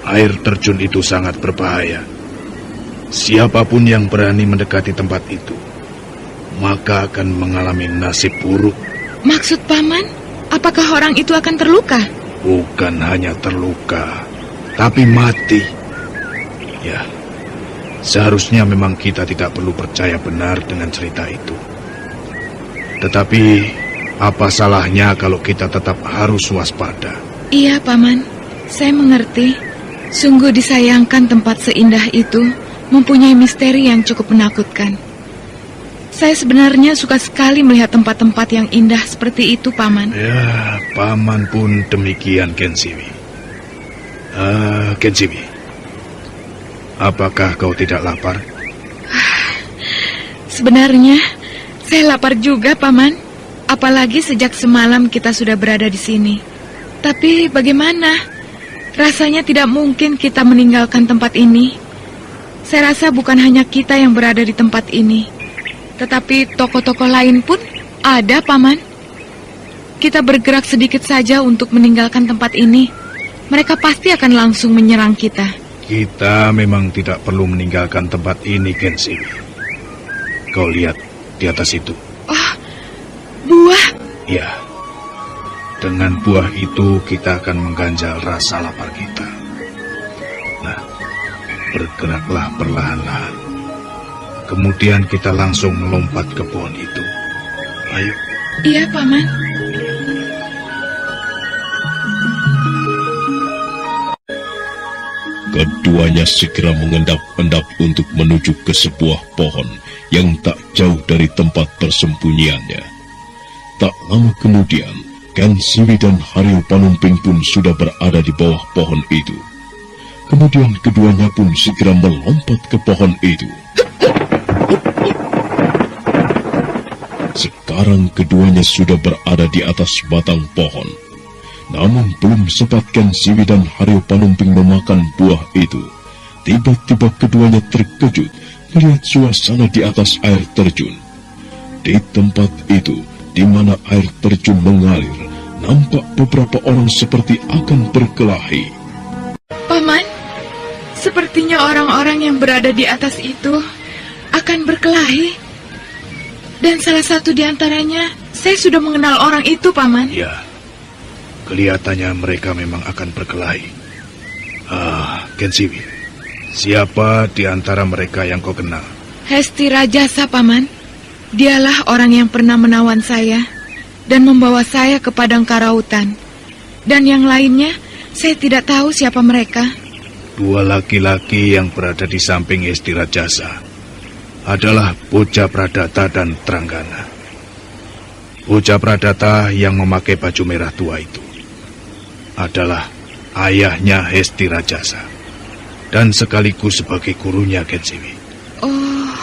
air terjun itu sangat berbahaya. Siapapun yang berani mendekati tempat itu, maka akan mengalami nasib buruk. Maksud Paman, apakah orang itu akan terluka? Bukan hanya terluka, tapi mati. Ya, Seharusnya memang kita tidak perlu percaya benar dengan cerita itu. Tetapi, apa salahnya kalau kita tetap harus waspada? Iya, Paman. Saya mengerti. Sungguh disayangkan tempat seindah itu mempunyai misteri yang cukup menakutkan. Saya sebenarnya suka sekali melihat tempat-tempat yang indah seperti itu, Paman. Ya, Paman pun demikian, Kensiwi. Kensiwi, apakah kau tidak lapar? Sebenarnya, saya lapar juga, Paman. Apalagi sejak semalam kita sudah berada di sini. Tapi bagaimana? Rasanya tidak mungkin kita meninggalkan tempat ini. Saya rasa bukan hanya kita yang berada di tempat ini, tetapi tokoh-tokoh lain pun ada, Paman. Kita bergerak sedikit saja untuk meninggalkan tempat ini, mereka pasti akan langsung menyerang kita. Kita memang tidak perlu meninggalkan tempat ini, Kensiwi. Kau lihat di atas itu. Oh, buah. Ya, dengan buah itu kita akan mengganjal rasa lapar kita. Nah, bergeraklah perlahan-lahan. Kemudian kita langsung melompat ke pohon itu. Ayo. Iya, Paman. Keduanya segera mengendap-endap untuk menuju ke sebuah pohon yang tak jauh dari tempat persembunyiannya. Tak lama kemudian, Kensiwi dan Haryo Panumping pun sudah berada di bawah pohon itu. Kemudian keduanya pun segera melompat ke pohon itu. Sekarang keduanya sudah berada di atas batang pohon. Namun belum sempat Kensiwi dan Haryo Panumping memakan buah itu, tiba-tiba keduanya terkejut melihat suasana di atas air terjun. Di tempat itu, di mana air terjun mengalir, nampak beberapa orang seperti akan berkelahi. Paman, sepertinya orang-orang yang berada di atas itu akan berkelahi. Dan salah satu di antaranya, saya sudah mengenal orang itu, Paman. Ya, kelihatannya mereka memang akan berkelahi. Kensiwi, siapa di antara mereka yang kau kenal? Hesti Rajasa, Paman. Dialah orang yang pernah menawan saya dan membawa saya ke padang karautan. Dan yang lainnya, saya tidak tahu siapa mereka. Dua laki-laki yang berada di samping Hesti Rajasa adalah Boja Pradata dan Tranggana. Boja Pradata yang memakai baju merah tua itu adalah ayahnya Hesti Rajasa dan sekaligus sebagai gurunya Kensiwi. Oh,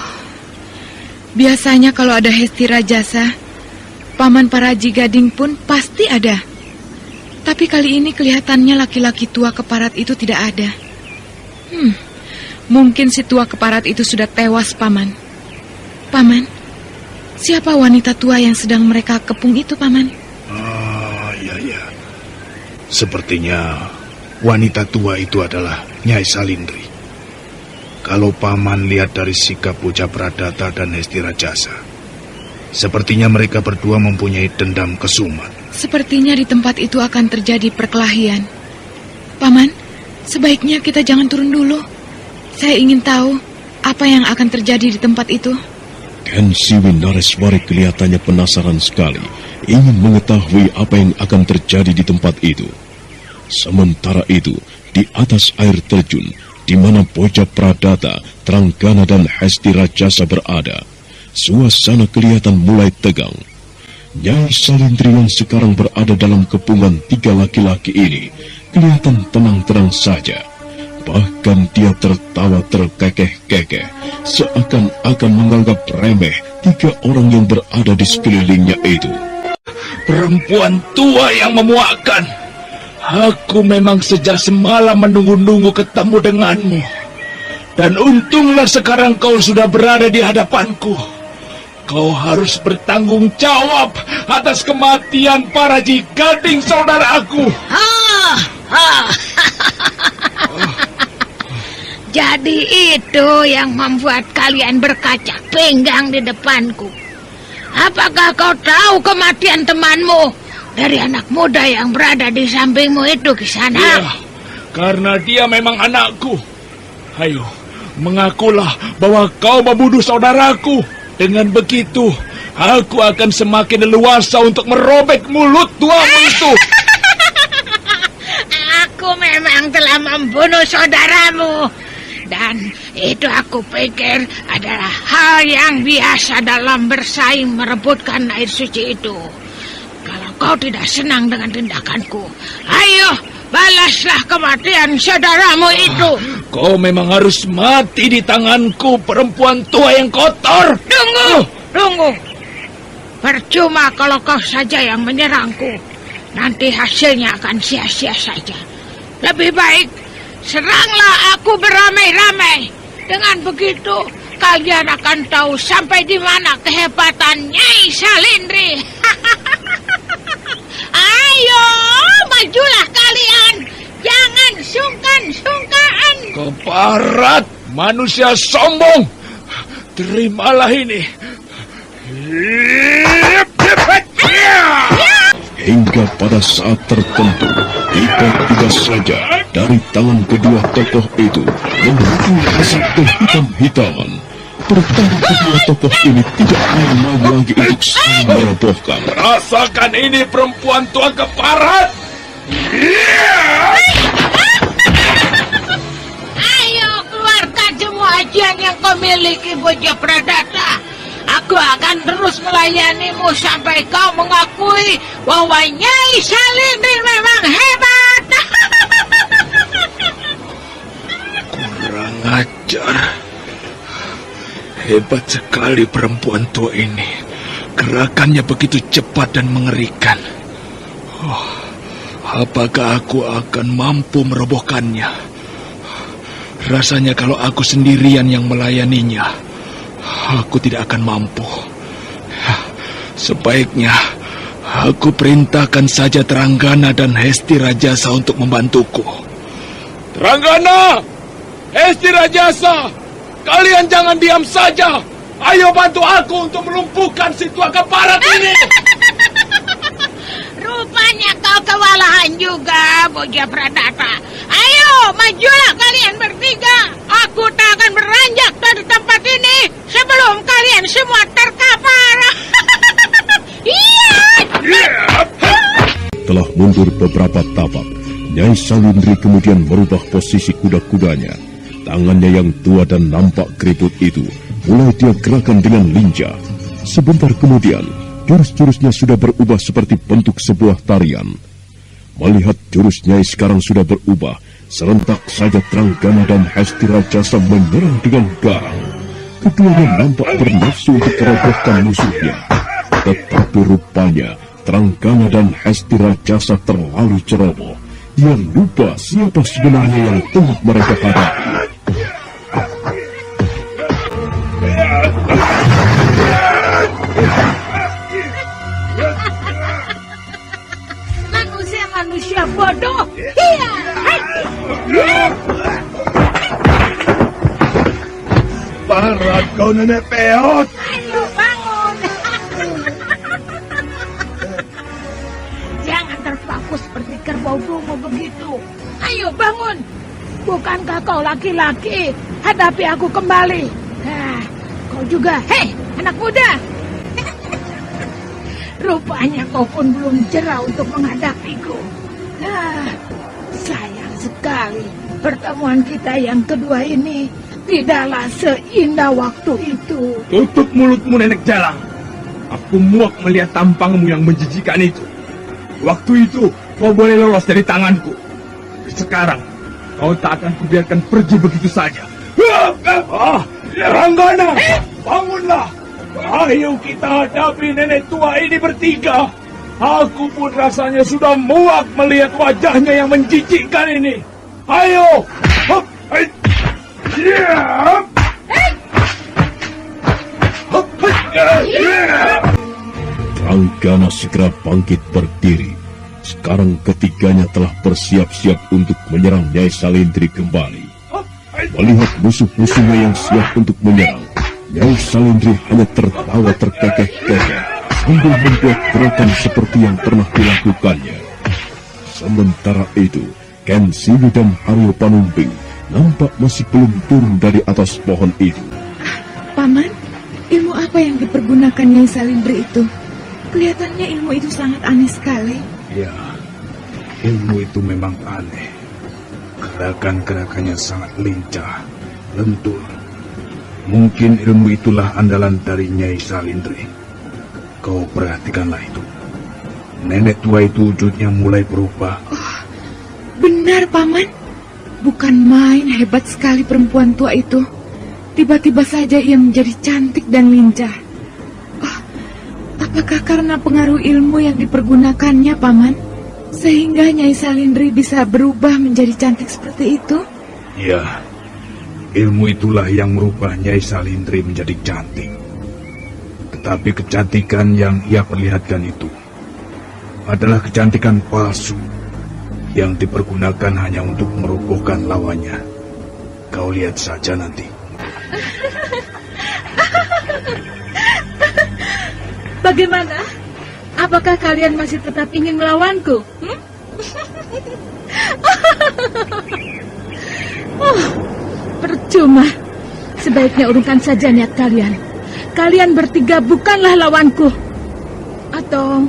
biasanya kalau ada Hesti Rajasa, Paman Paraji Gading pun pasti ada. Tapi kali ini kelihatannya laki-laki tua keparat itu tidak ada. Mungkin si tua keparat itu sudah tewas, Paman. Paman, siapa wanita tua yang sedang mereka kepung itu, Paman? Ya. Sepertinya wanita tua itu adalah Nyai Salindri. Kalau Paman lihat dari sikap Boja Pradata dan Hesti Rajasa, sepertinya mereka berdua mempunyai dendam kesumat. Sepertinya di tempat itu akan terjadi perkelahian. Paman, sebaiknya kita jangan turun dulu. Saya ingin tahu apa yang akan terjadi di tempat itu. Kensiwi Nareswari kelihatannya penasaran sekali, ingin mengetahui apa yang akan terjadi di tempat itu. Sementara itu, di atas air terjun, di mana Boja Pradata, Tranggana dan Hesti Rajasa berada, suasana kelihatan mulai tegang. Nyai Salindri yang sekarang berada dalam kepungan tiga laki-laki ini kelihatan tenang-tenang saja. Bahkan dia tertawa terkekeh-kekeh, seakan-akan menganggap remeh tiga orang yang berada di sekelilingnya itu. Perempuan tua yang memuakkan. Aku memang sejak semalam menunggu-nunggu ketemu denganmu. Dan untunglah sekarang kau sudah berada di hadapanku. Kau harus bertanggung jawab atas kematian Paraji Gading saudaraku. Jadi itu yang membuat kalian berkaca pinggang di depanku. Apakah kau tahu kematian temanmu dari anak muda yang berada di sampingmu itu, Kisana? Ya, karena dia memang anakku. Ayo, mengakulah bahwa kau membunuh saudaraku. Dengan begitu, aku akan semakin leluasa untuk merobek mulut tuamu itu. Aku memang telah membunuh saudaramu. Dan itu aku pikir adalah hal yang biasa dalam bersaing merebutkan air suci itu. Kalau kau tidak senang dengan tindakanku, ayo balaslah kematian saudaramu itu. Kau memang harus mati di tanganku, perempuan tua yang kotor. Tunggu. Percuma kalau kau saja yang menyerangku. Nanti hasilnya akan sia-sia saja. Lebih baik seranglah aku beramai-ramai. Dengan begitu kalian akan tahu sampai di mana kehebatan Nyai Salindri. Ayo, majulah kalian. Jangan sungkan-sungkan. Keparat, manusia sombong. Terimalah ini. Hingga pada saat tertentu, tiba-tiba saja dari tangan kedua tokoh itu memukul asap kehitam-hitaman. Pertama kedua tokoh ini tidak mau lagi untuk saling merobohkan. Rasakan ini, perempuan tua keparat. Ayo keluarkan semua ajian yang kau miliki, bocah Pradata. Aku akan terus melayanimu sampai kau mengakui bahwa Nyai Salindri memang hebat. Kurang ajar. Hebat sekali perempuan tua ini. Gerakannya begitu cepat dan mengerikan. Apakah aku akan mampu merobohkannya? Rasanya kalau aku sendirian yang melayaninya, aku tidak akan mampu. Sebaiknya aku perintahkan saja Teranggana dan Hesti Rajasa untuk membantuku. Teranggana, Hesti Rajasa, kalian jangan diam saja. Ayo bantu aku untuk melumpuhkan si tua keparat ini. Rupanya kau kewalahan juga, bocah Pradata. Ayo, majulah kalian bertiga. Aku tak akan beranjak dari tempat ini sebelum kalian semua terkapar. Iya. Telah mundur beberapa tapak, Nyai Salindri kemudian merubah posisi kuda-kudanya. Tangannya yang tua dan nampak keriput itu mulai dia gerakan dengan lincah. Sebentar kemudian, jurus-jurusnya sudah berubah seperti bentuk sebuah tarian. Melihat jurus Nyai sekarang sudah berubah, serentak saja Teranggana dan Hesti Rajasa menyerang dengan garang. Keduanya nampak bernafsu untuk merobohkan musuhnya. Tetapi rupanya Teranggana dan Hesti Rajasa terlalu ceroboh. Dia lupa siapa sebenarnya yang tengah mereka hadapi. Manusia bodoh. Iya. Parat kau, nenek peot. Ayo bangun. Jangan terpaku seperti kerbau bungu begitu. Ayo bangun. Bukankah kau laki-laki? Hadapi aku kembali. Nah, kau juga. Hei, anak muda. Rupanya kau pun belum jera untuk menghadapiku. Sayang sekali pertemuan kita yang kedua ini tidaklah seindah waktu itu. Tutup mulutmu, Nenek Jalang. Aku muak melihat tampangmu yang menjijikan itu. Waktu itu kau boleh lolos dari tanganku. Sekarang kau tak akan kubiarkan pergi begitu saja. Teranggana, bangunlah. Ayo kita hadapi nenek tua ini bertiga. Aku pun rasanya sudah muak melihat wajahnya yang menjijikkan ini. Ayo. Teranggana segera bangkit berdiri. Sekarang ketiganya telah bersiap-siap untuk menyerang Nyai Salindri kembali. Melihat musuh-musuhnya yang siap untuk menyerang, Nyai Salindri hanya tertawa terkekeh-kekeh sambil membuat gerakan seperti yang pernah dilakukannya. Sementara itu, Ken Sili dan Haryo Panumbing nampak masih belum turun dari atas pohon itu. Paman, ilmu apa yang dipergunakan Nyai Salindri itu? Kelihatannya ilmu itu sangat aneh sekali. Ya, ilmu itu memang aneh. Gerakan-gerakannya sangat lincah, lentur. Mungkin ilmu itulah andalan dari Nyai Salindri. Kau perhatikanlah itu. Nenek tua itu wujudnya mulai berubah. Oh, benar, Paman. Bukan main hebat sekali perempuan tua itu. Tiba-tiba saja ia menjadi cantik dan lincah. Oh, apakah karena pengaruh ilmu yang dipergunakannya, Paman? Sehingga Nyai Salindri bisa berubah menjadi cantik seperti itu? Ya, ilmu itulah yang merubah Nyai Salindri menjadi cantik. Tetapi kecantikan yang ia perlihatkan itu adalah kecantikan palsu yang dipergunakan hanya untuk merobohkan lawannya. Kau lihat saja nanti. Bagaimana? Apakah kalian masih tetap ingin melawanku? Oh, percuma. Sebaiknya urungkan saja niat kalian. Kalian bertiga bukanlah lawanku. Atau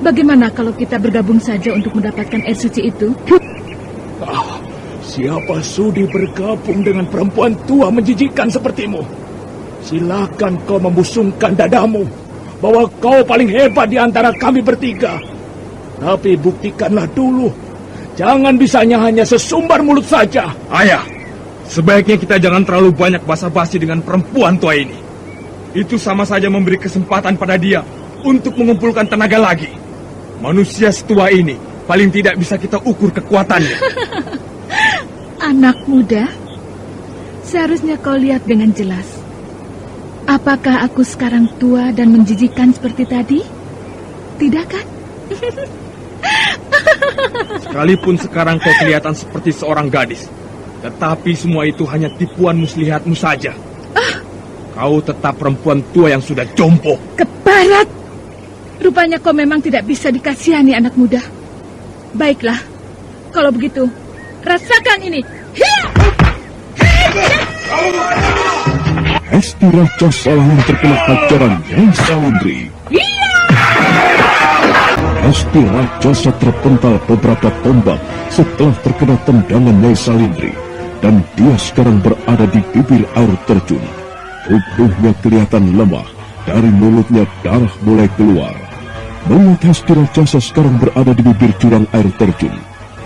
bagaimana kalau kita bergabung saja untuk mendapatkan air suci itu? Siapa sudi bergabung dengan perempuan tua menjijikkan sepertimu? Silakan kau membusungkan dadamu bahwa kau paling hebat di antara kami bertiga. Tapi buktikanlah dulu. Jangan bisanya hanya sesumbar mulut saja. Ayah, sebaiknya kita jangan terlalu banyak basa-basi dengan perempuan tua ini. Itu sama saja memberi kesempatan pada dia untuk mengumpulkan tenaga lagi. Manusia setua ini paling tidak bisa kita ukur kekuatannya. Anak muda, seharusnya kau lihat dengan jelas. Apakah aku sekarang tua dan menjijikan seperti tadi? Tidak kan? Sekalipun sekarang kau kelihatan seperti seorang gadis, tetapi semua itu hanya tipuan muslihatmu saja. Kau tetap perempuan tua yang sudah jompo. Keparat! Rupanya kau memang tidak bisa dikasihani, anak muda. Baiklah, kalau begitu, rasakan ini. Hesti raksasa yang terkena hajaran Nyai Salindri. Hesti raksasa terpental beberapa tombak setelah terkena tendangan Nyai Salindri, dan dia sekarang berada di bibir air terjun. Tubuhnya kelihatan lemah, dari mulutnya darah mulai keluar. Melihat Hesti raksasa sekarang berada di bibir jurang air terjun,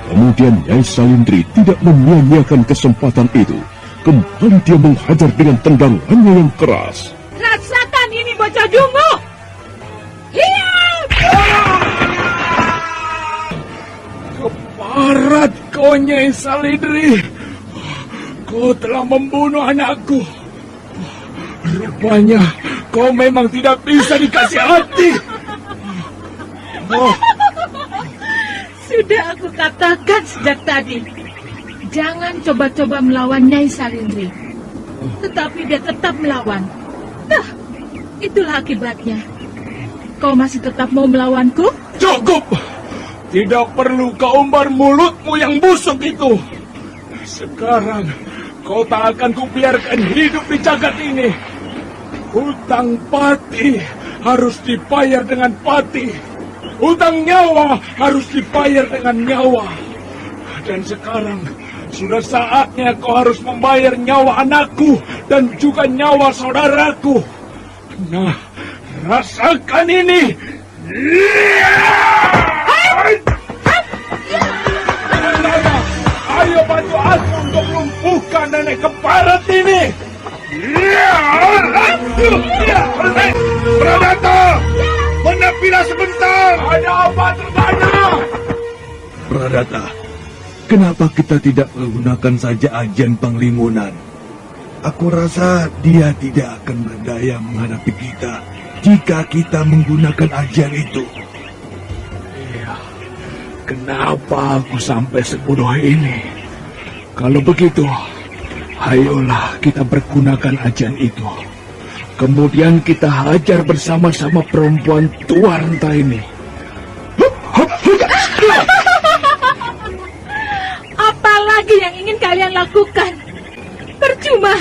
kemudian Nyai Salindri tidak menyia-nyiakan kesempatan itu. Kembali dia menghajar dengan tendangannya yang keras. Rasakan ini, bocah dungu! Keparat kau, Nyai Salindri. Kau telah membunuh anakku. Rupanya kau memang tidak bisa dikasih hati. Sudah aku katakan sejak tadi, jangan coba-coba melawan Nyai Salindri. Tetapi dia tetap melawan. Nah, itulah akibatnya. Kau masih tetap mau melawanku? Cukup! Tidak perlu kau umbar mulutmu yang busuk itu. Sekarang kau tak akan kubiarkan hidup di jagat ini. Hutang pati harus dibayar dengan pati. Hutang nyawa harus dibayar dengan nyawa. Dan sekarang sudah saatnya kau harus membayar nyawa anakku dan juga nyawa saudaraku. Nah, rasakan ini. Ayo bantu aku untuk melumpuhkan nenek keparat ini. Pradata, menepilah sebentar. Ada apa terjadi? Pradata, kenapa kita tidak menggunakan saja ajian Panglimunan? Aku rasa dia tidak akan berdaya menghadapi kita jika kita menggunakan ajian itu. Iya, kenapa aku sampai sebodoh ini? Kalau begitu, ayolah kita pergunakan ajian itu. Kemudian kita hajar bersama-sama perempuan tua renta ini. Apalah lagi yang ingin kalian lakukan? Percuma.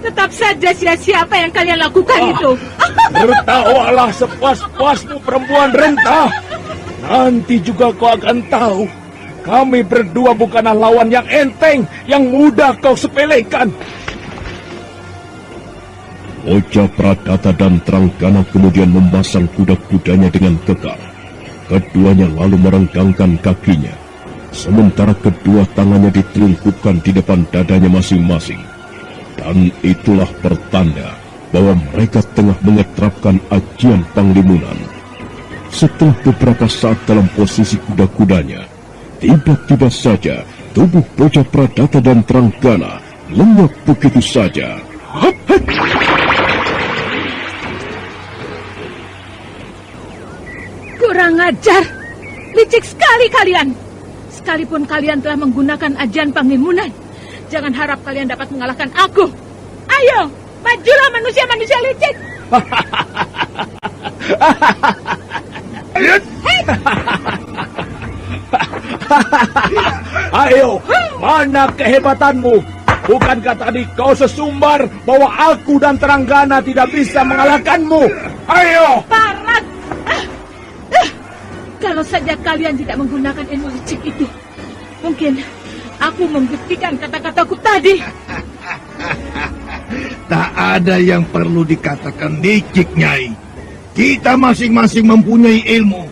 Tetap saja sia-sia apa yang kalian lakukan itu. Tertawalah sepuas-puasmu, perempuan renta. Nanti juga kau akan tahu. Kami berdua bukanlah lawan yang enteng, yang mudah kau sepelekan. Bocah Pradata dan Tranggana kemudian memasang kuda-kudanya dengan kekar. Keduanya lalu merenggangkan kakinya, sementara kedua tangannya ditelungkupkan di depan dadanya masing-masing. Dan itulah pertanda bahwa mereka tengah mengeterapkan ajian panglimunan. Setelah beberapa saat dalam posisi kuda-kudanya, tiba-tiba saja tubuh bocah Pradata dan Tranggana lenyap begitu saja. Kurang ajar, licik sekali kalian. Sekalipun kalian telah menggunakan ajian panglimunan, jangan harap kalian dapat mengalahkan aku. Ayo, majulah manusia-manusia licik. Ayo, mana kehebatanmu? Bukankah tadi kau sesumbar bahwa aku dan Tranggana tidak bisa mengalahkanmu? Ayo! Parat! Kalau saja kalian tidak menggunakan ilmu licik itu, mungkin aku membuktikan kata-kataku tadi. Tak ada yang perlu dikatakan licik, Nyai. Kita masing-masing mempunyai ilmu.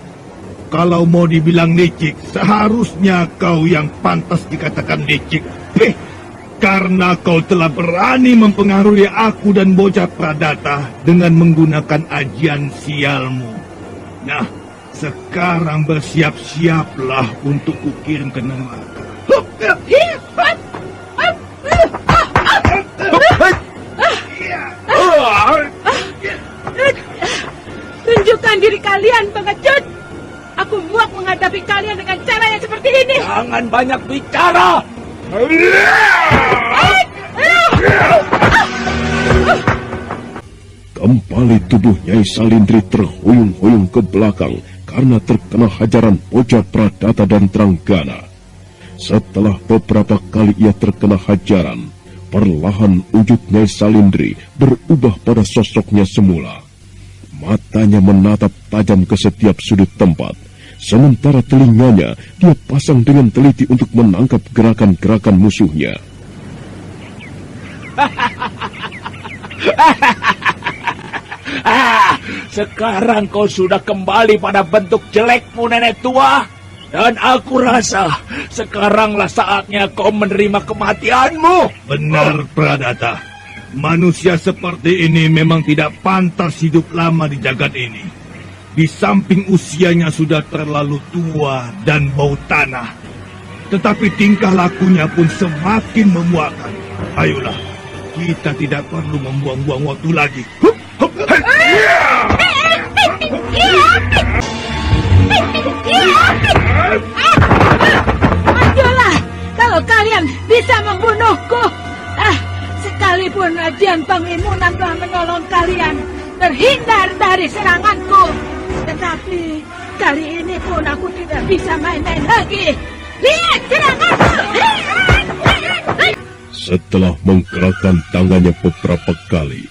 Kalau mau dibilang licik, seharusnya kau yang pantas dikatakan licik. Karena kau telah berani mempengaruhi aku dan bocah Pradata dengan menggunakan ajian sialmu. Nah, sekarang bersiap-siaplah untuk kukirim ke neraka. Tunjukkan diri kalian, pengecut. Aku muak menghadapi kalian dengan cara yang seperti ini. Jangan banyak bicara. Kembali tubuh Nyai Salindri terhuyung-huyung ke belakang karena terkena hajaran bocah Pradata dan Tranggana. Setelah beberapa kali ia terkena hajaran, perlahan wujud Nyai Salindri berubah pada sosoknya semula. Matanya menatap tajam ke setiap sudut tempat, sementara telinganya dia pasang dengan teliti untuk menangkap gerakan-gerakan musuhnya. Sekarang kau sudah kembali pada bentuk jelekmu, nenek tua. Dan aku rasa sekaranglah saatnya kau menerima kematianmu. Benar, Pradata. Manusia seperti ini memang tidak pantas hidup lama di jagat ini. Di samping usianya sudah terlalu tua dan bau tanah. Tetapi tingkah lakunya pun semakin memuakkan. Ayolah, kita tidak perlu membuang-buang waktu lagi. Majulah kalau kalian bisa membunuhku. Sekalipun ajian panglimunan telah menolong kalian terhindar dari seranganku, tetapi kali ini pun aku tidak bisa main-main lagi. Lihat seranganku! Setelah menggerakkan tangannya beberapa kali,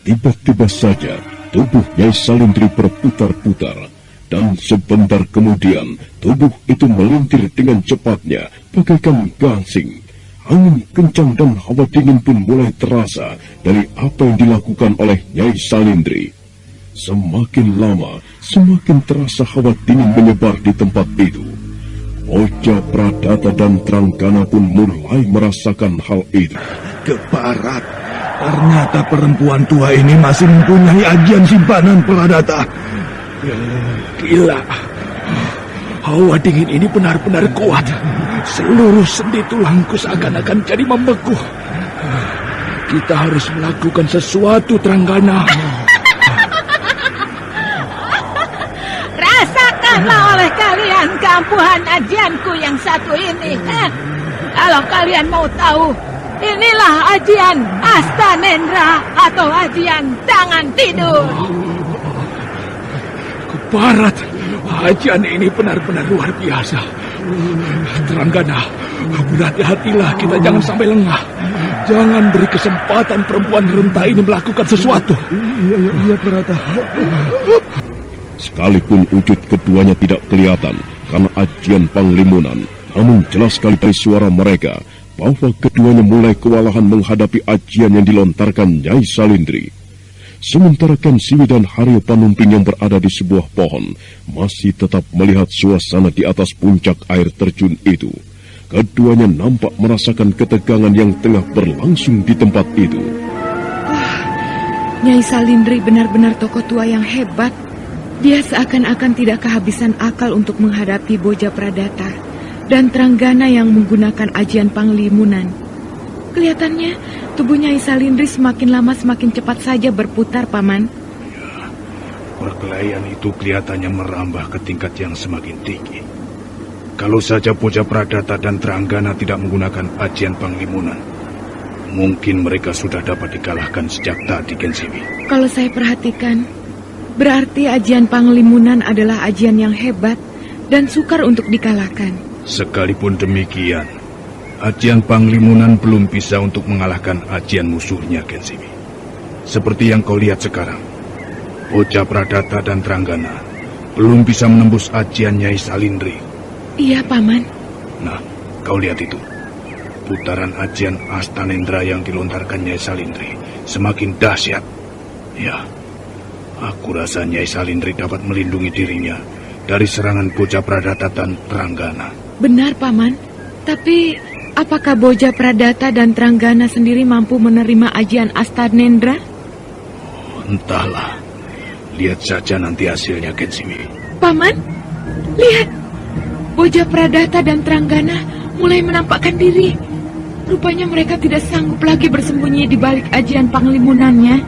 tiba-tiba saja tubuh Nyai Salindri berputar-putar, dan sebentar kemudian tubuh itu melintir dengan cepatnya bagaikan gangsing. Angin kencang dan hawa dingin pun mulai terasa dari apa yang dilakukan oleh Nyai Salindri. Semakin lama, semakin terasa hawa dingin menyebar di tempat itu. Bocah Pradata dan Tranggana pun mulai merasakan hal itu. Keparat, ternyata perempuan tua ini masih mempunyai ajian simpanan Pradata. Gila, hawa dingin ini benar-benar kuat. Seluruh sendi tulangku seakan-akan jadi membeku. Kita harus melakukan sesuatu, Tranggana. Rasakanlah oleh kalian keampuhan ajianku yang satu ini. Kalau kalian mau tahu, inilah ajian Astanendra atau ajian jangan tidur. Keparat, ajian ini benar-benar luar biasa. Tranggana, Berhati-hatilah, kita jangan sampai lengah. Jangan beri kesempatan perempuan renta ini melakukan sesuatu. Iya, Prata. Sekalipun wujud keduanya tidak kelihatan karena ajian Panglimunan, namun jelas sekali dari suara mereka bahwa keduanya mulai kewalahan menghadapi ajian yang dilontarkan Nyai Salindri. Sementara Ken Siwi dan Haryo Panumping yang berada di sebuah pohon masih tetap melihat suasana di atas puncak air terjun itu. Keduanya nampak merasakan ketegangan yang tengah berlangsung di tempat itu. Wah, Nyai Salindri benar-benar tokoh tua yang hebat. Dia seakan-akan tidak kehabisan akal untuk menghadapi Boja Pradata dan Tranggana yang menggunakan ajian Panglimunan. Kelihatannya tubuh Nyai Salindri semakin lama semakin cepat saja berputar, Paman. Ya, perkelahian itu kelihatannya merambah ke tingkat yang semakin tinggi. Kalau saja Boja Pradata dan Tranggana tidak menggunakan ajian Panglimunan, mungkin mereka sudah dapat dikalahkan sejak tadi, Ken Siwi. Kalau saya perhatikan, berarti ajian Panglimunan adalah ajian yang hebat dan sukar untuk dikalahkan. Sekalipun demikian, ajian Panglimunan belum bisa untuk mengalahkan ajian musuhnya, Ken Siwi. Seperti yang kau lihat sekarang, Boja Pradata dan Tranggana belum bisa menembus ajian Nyai Salindri. Iya, Paman. Nah, kau lihat itu. Putaran ajian Astanendra yang dilontarkan Nyai Salindri semakin dahsyat. Ya, aku rasa Nyai Salindri dapat melindungi dirinya dari serangan Boja Pradata dan Tranggana. Benar, Paman. Tapi apakah Boja Pradata dan Tranggana sendiri mampu menerima ajian Astanendra? Oh, entahlah. Lihat saja nanti hasilnya, Ken Siwi. Paman, lihat. Boja Pradata dan Tranggana mulai menampakkan diri. Rupanya mereka tidak sanggup lagi bersembunyi di balik ajian Panglimunannya.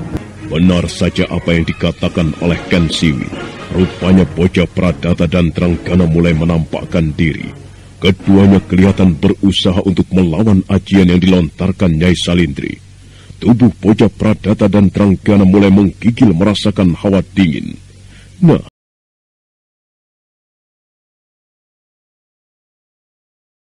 Benar saja apa yang dikatakan oleh Ken Siwi. Rupanya Boja Pradata dan Tranggana mulai menampakkan diri. Keduanya kelihatan berusaha untuk melawan ajian yang dilontarkan Nyai Salindri. Tubuh Boja Pradata dan Tranggana mulai menggigil merasakan hawa dingin. Nah,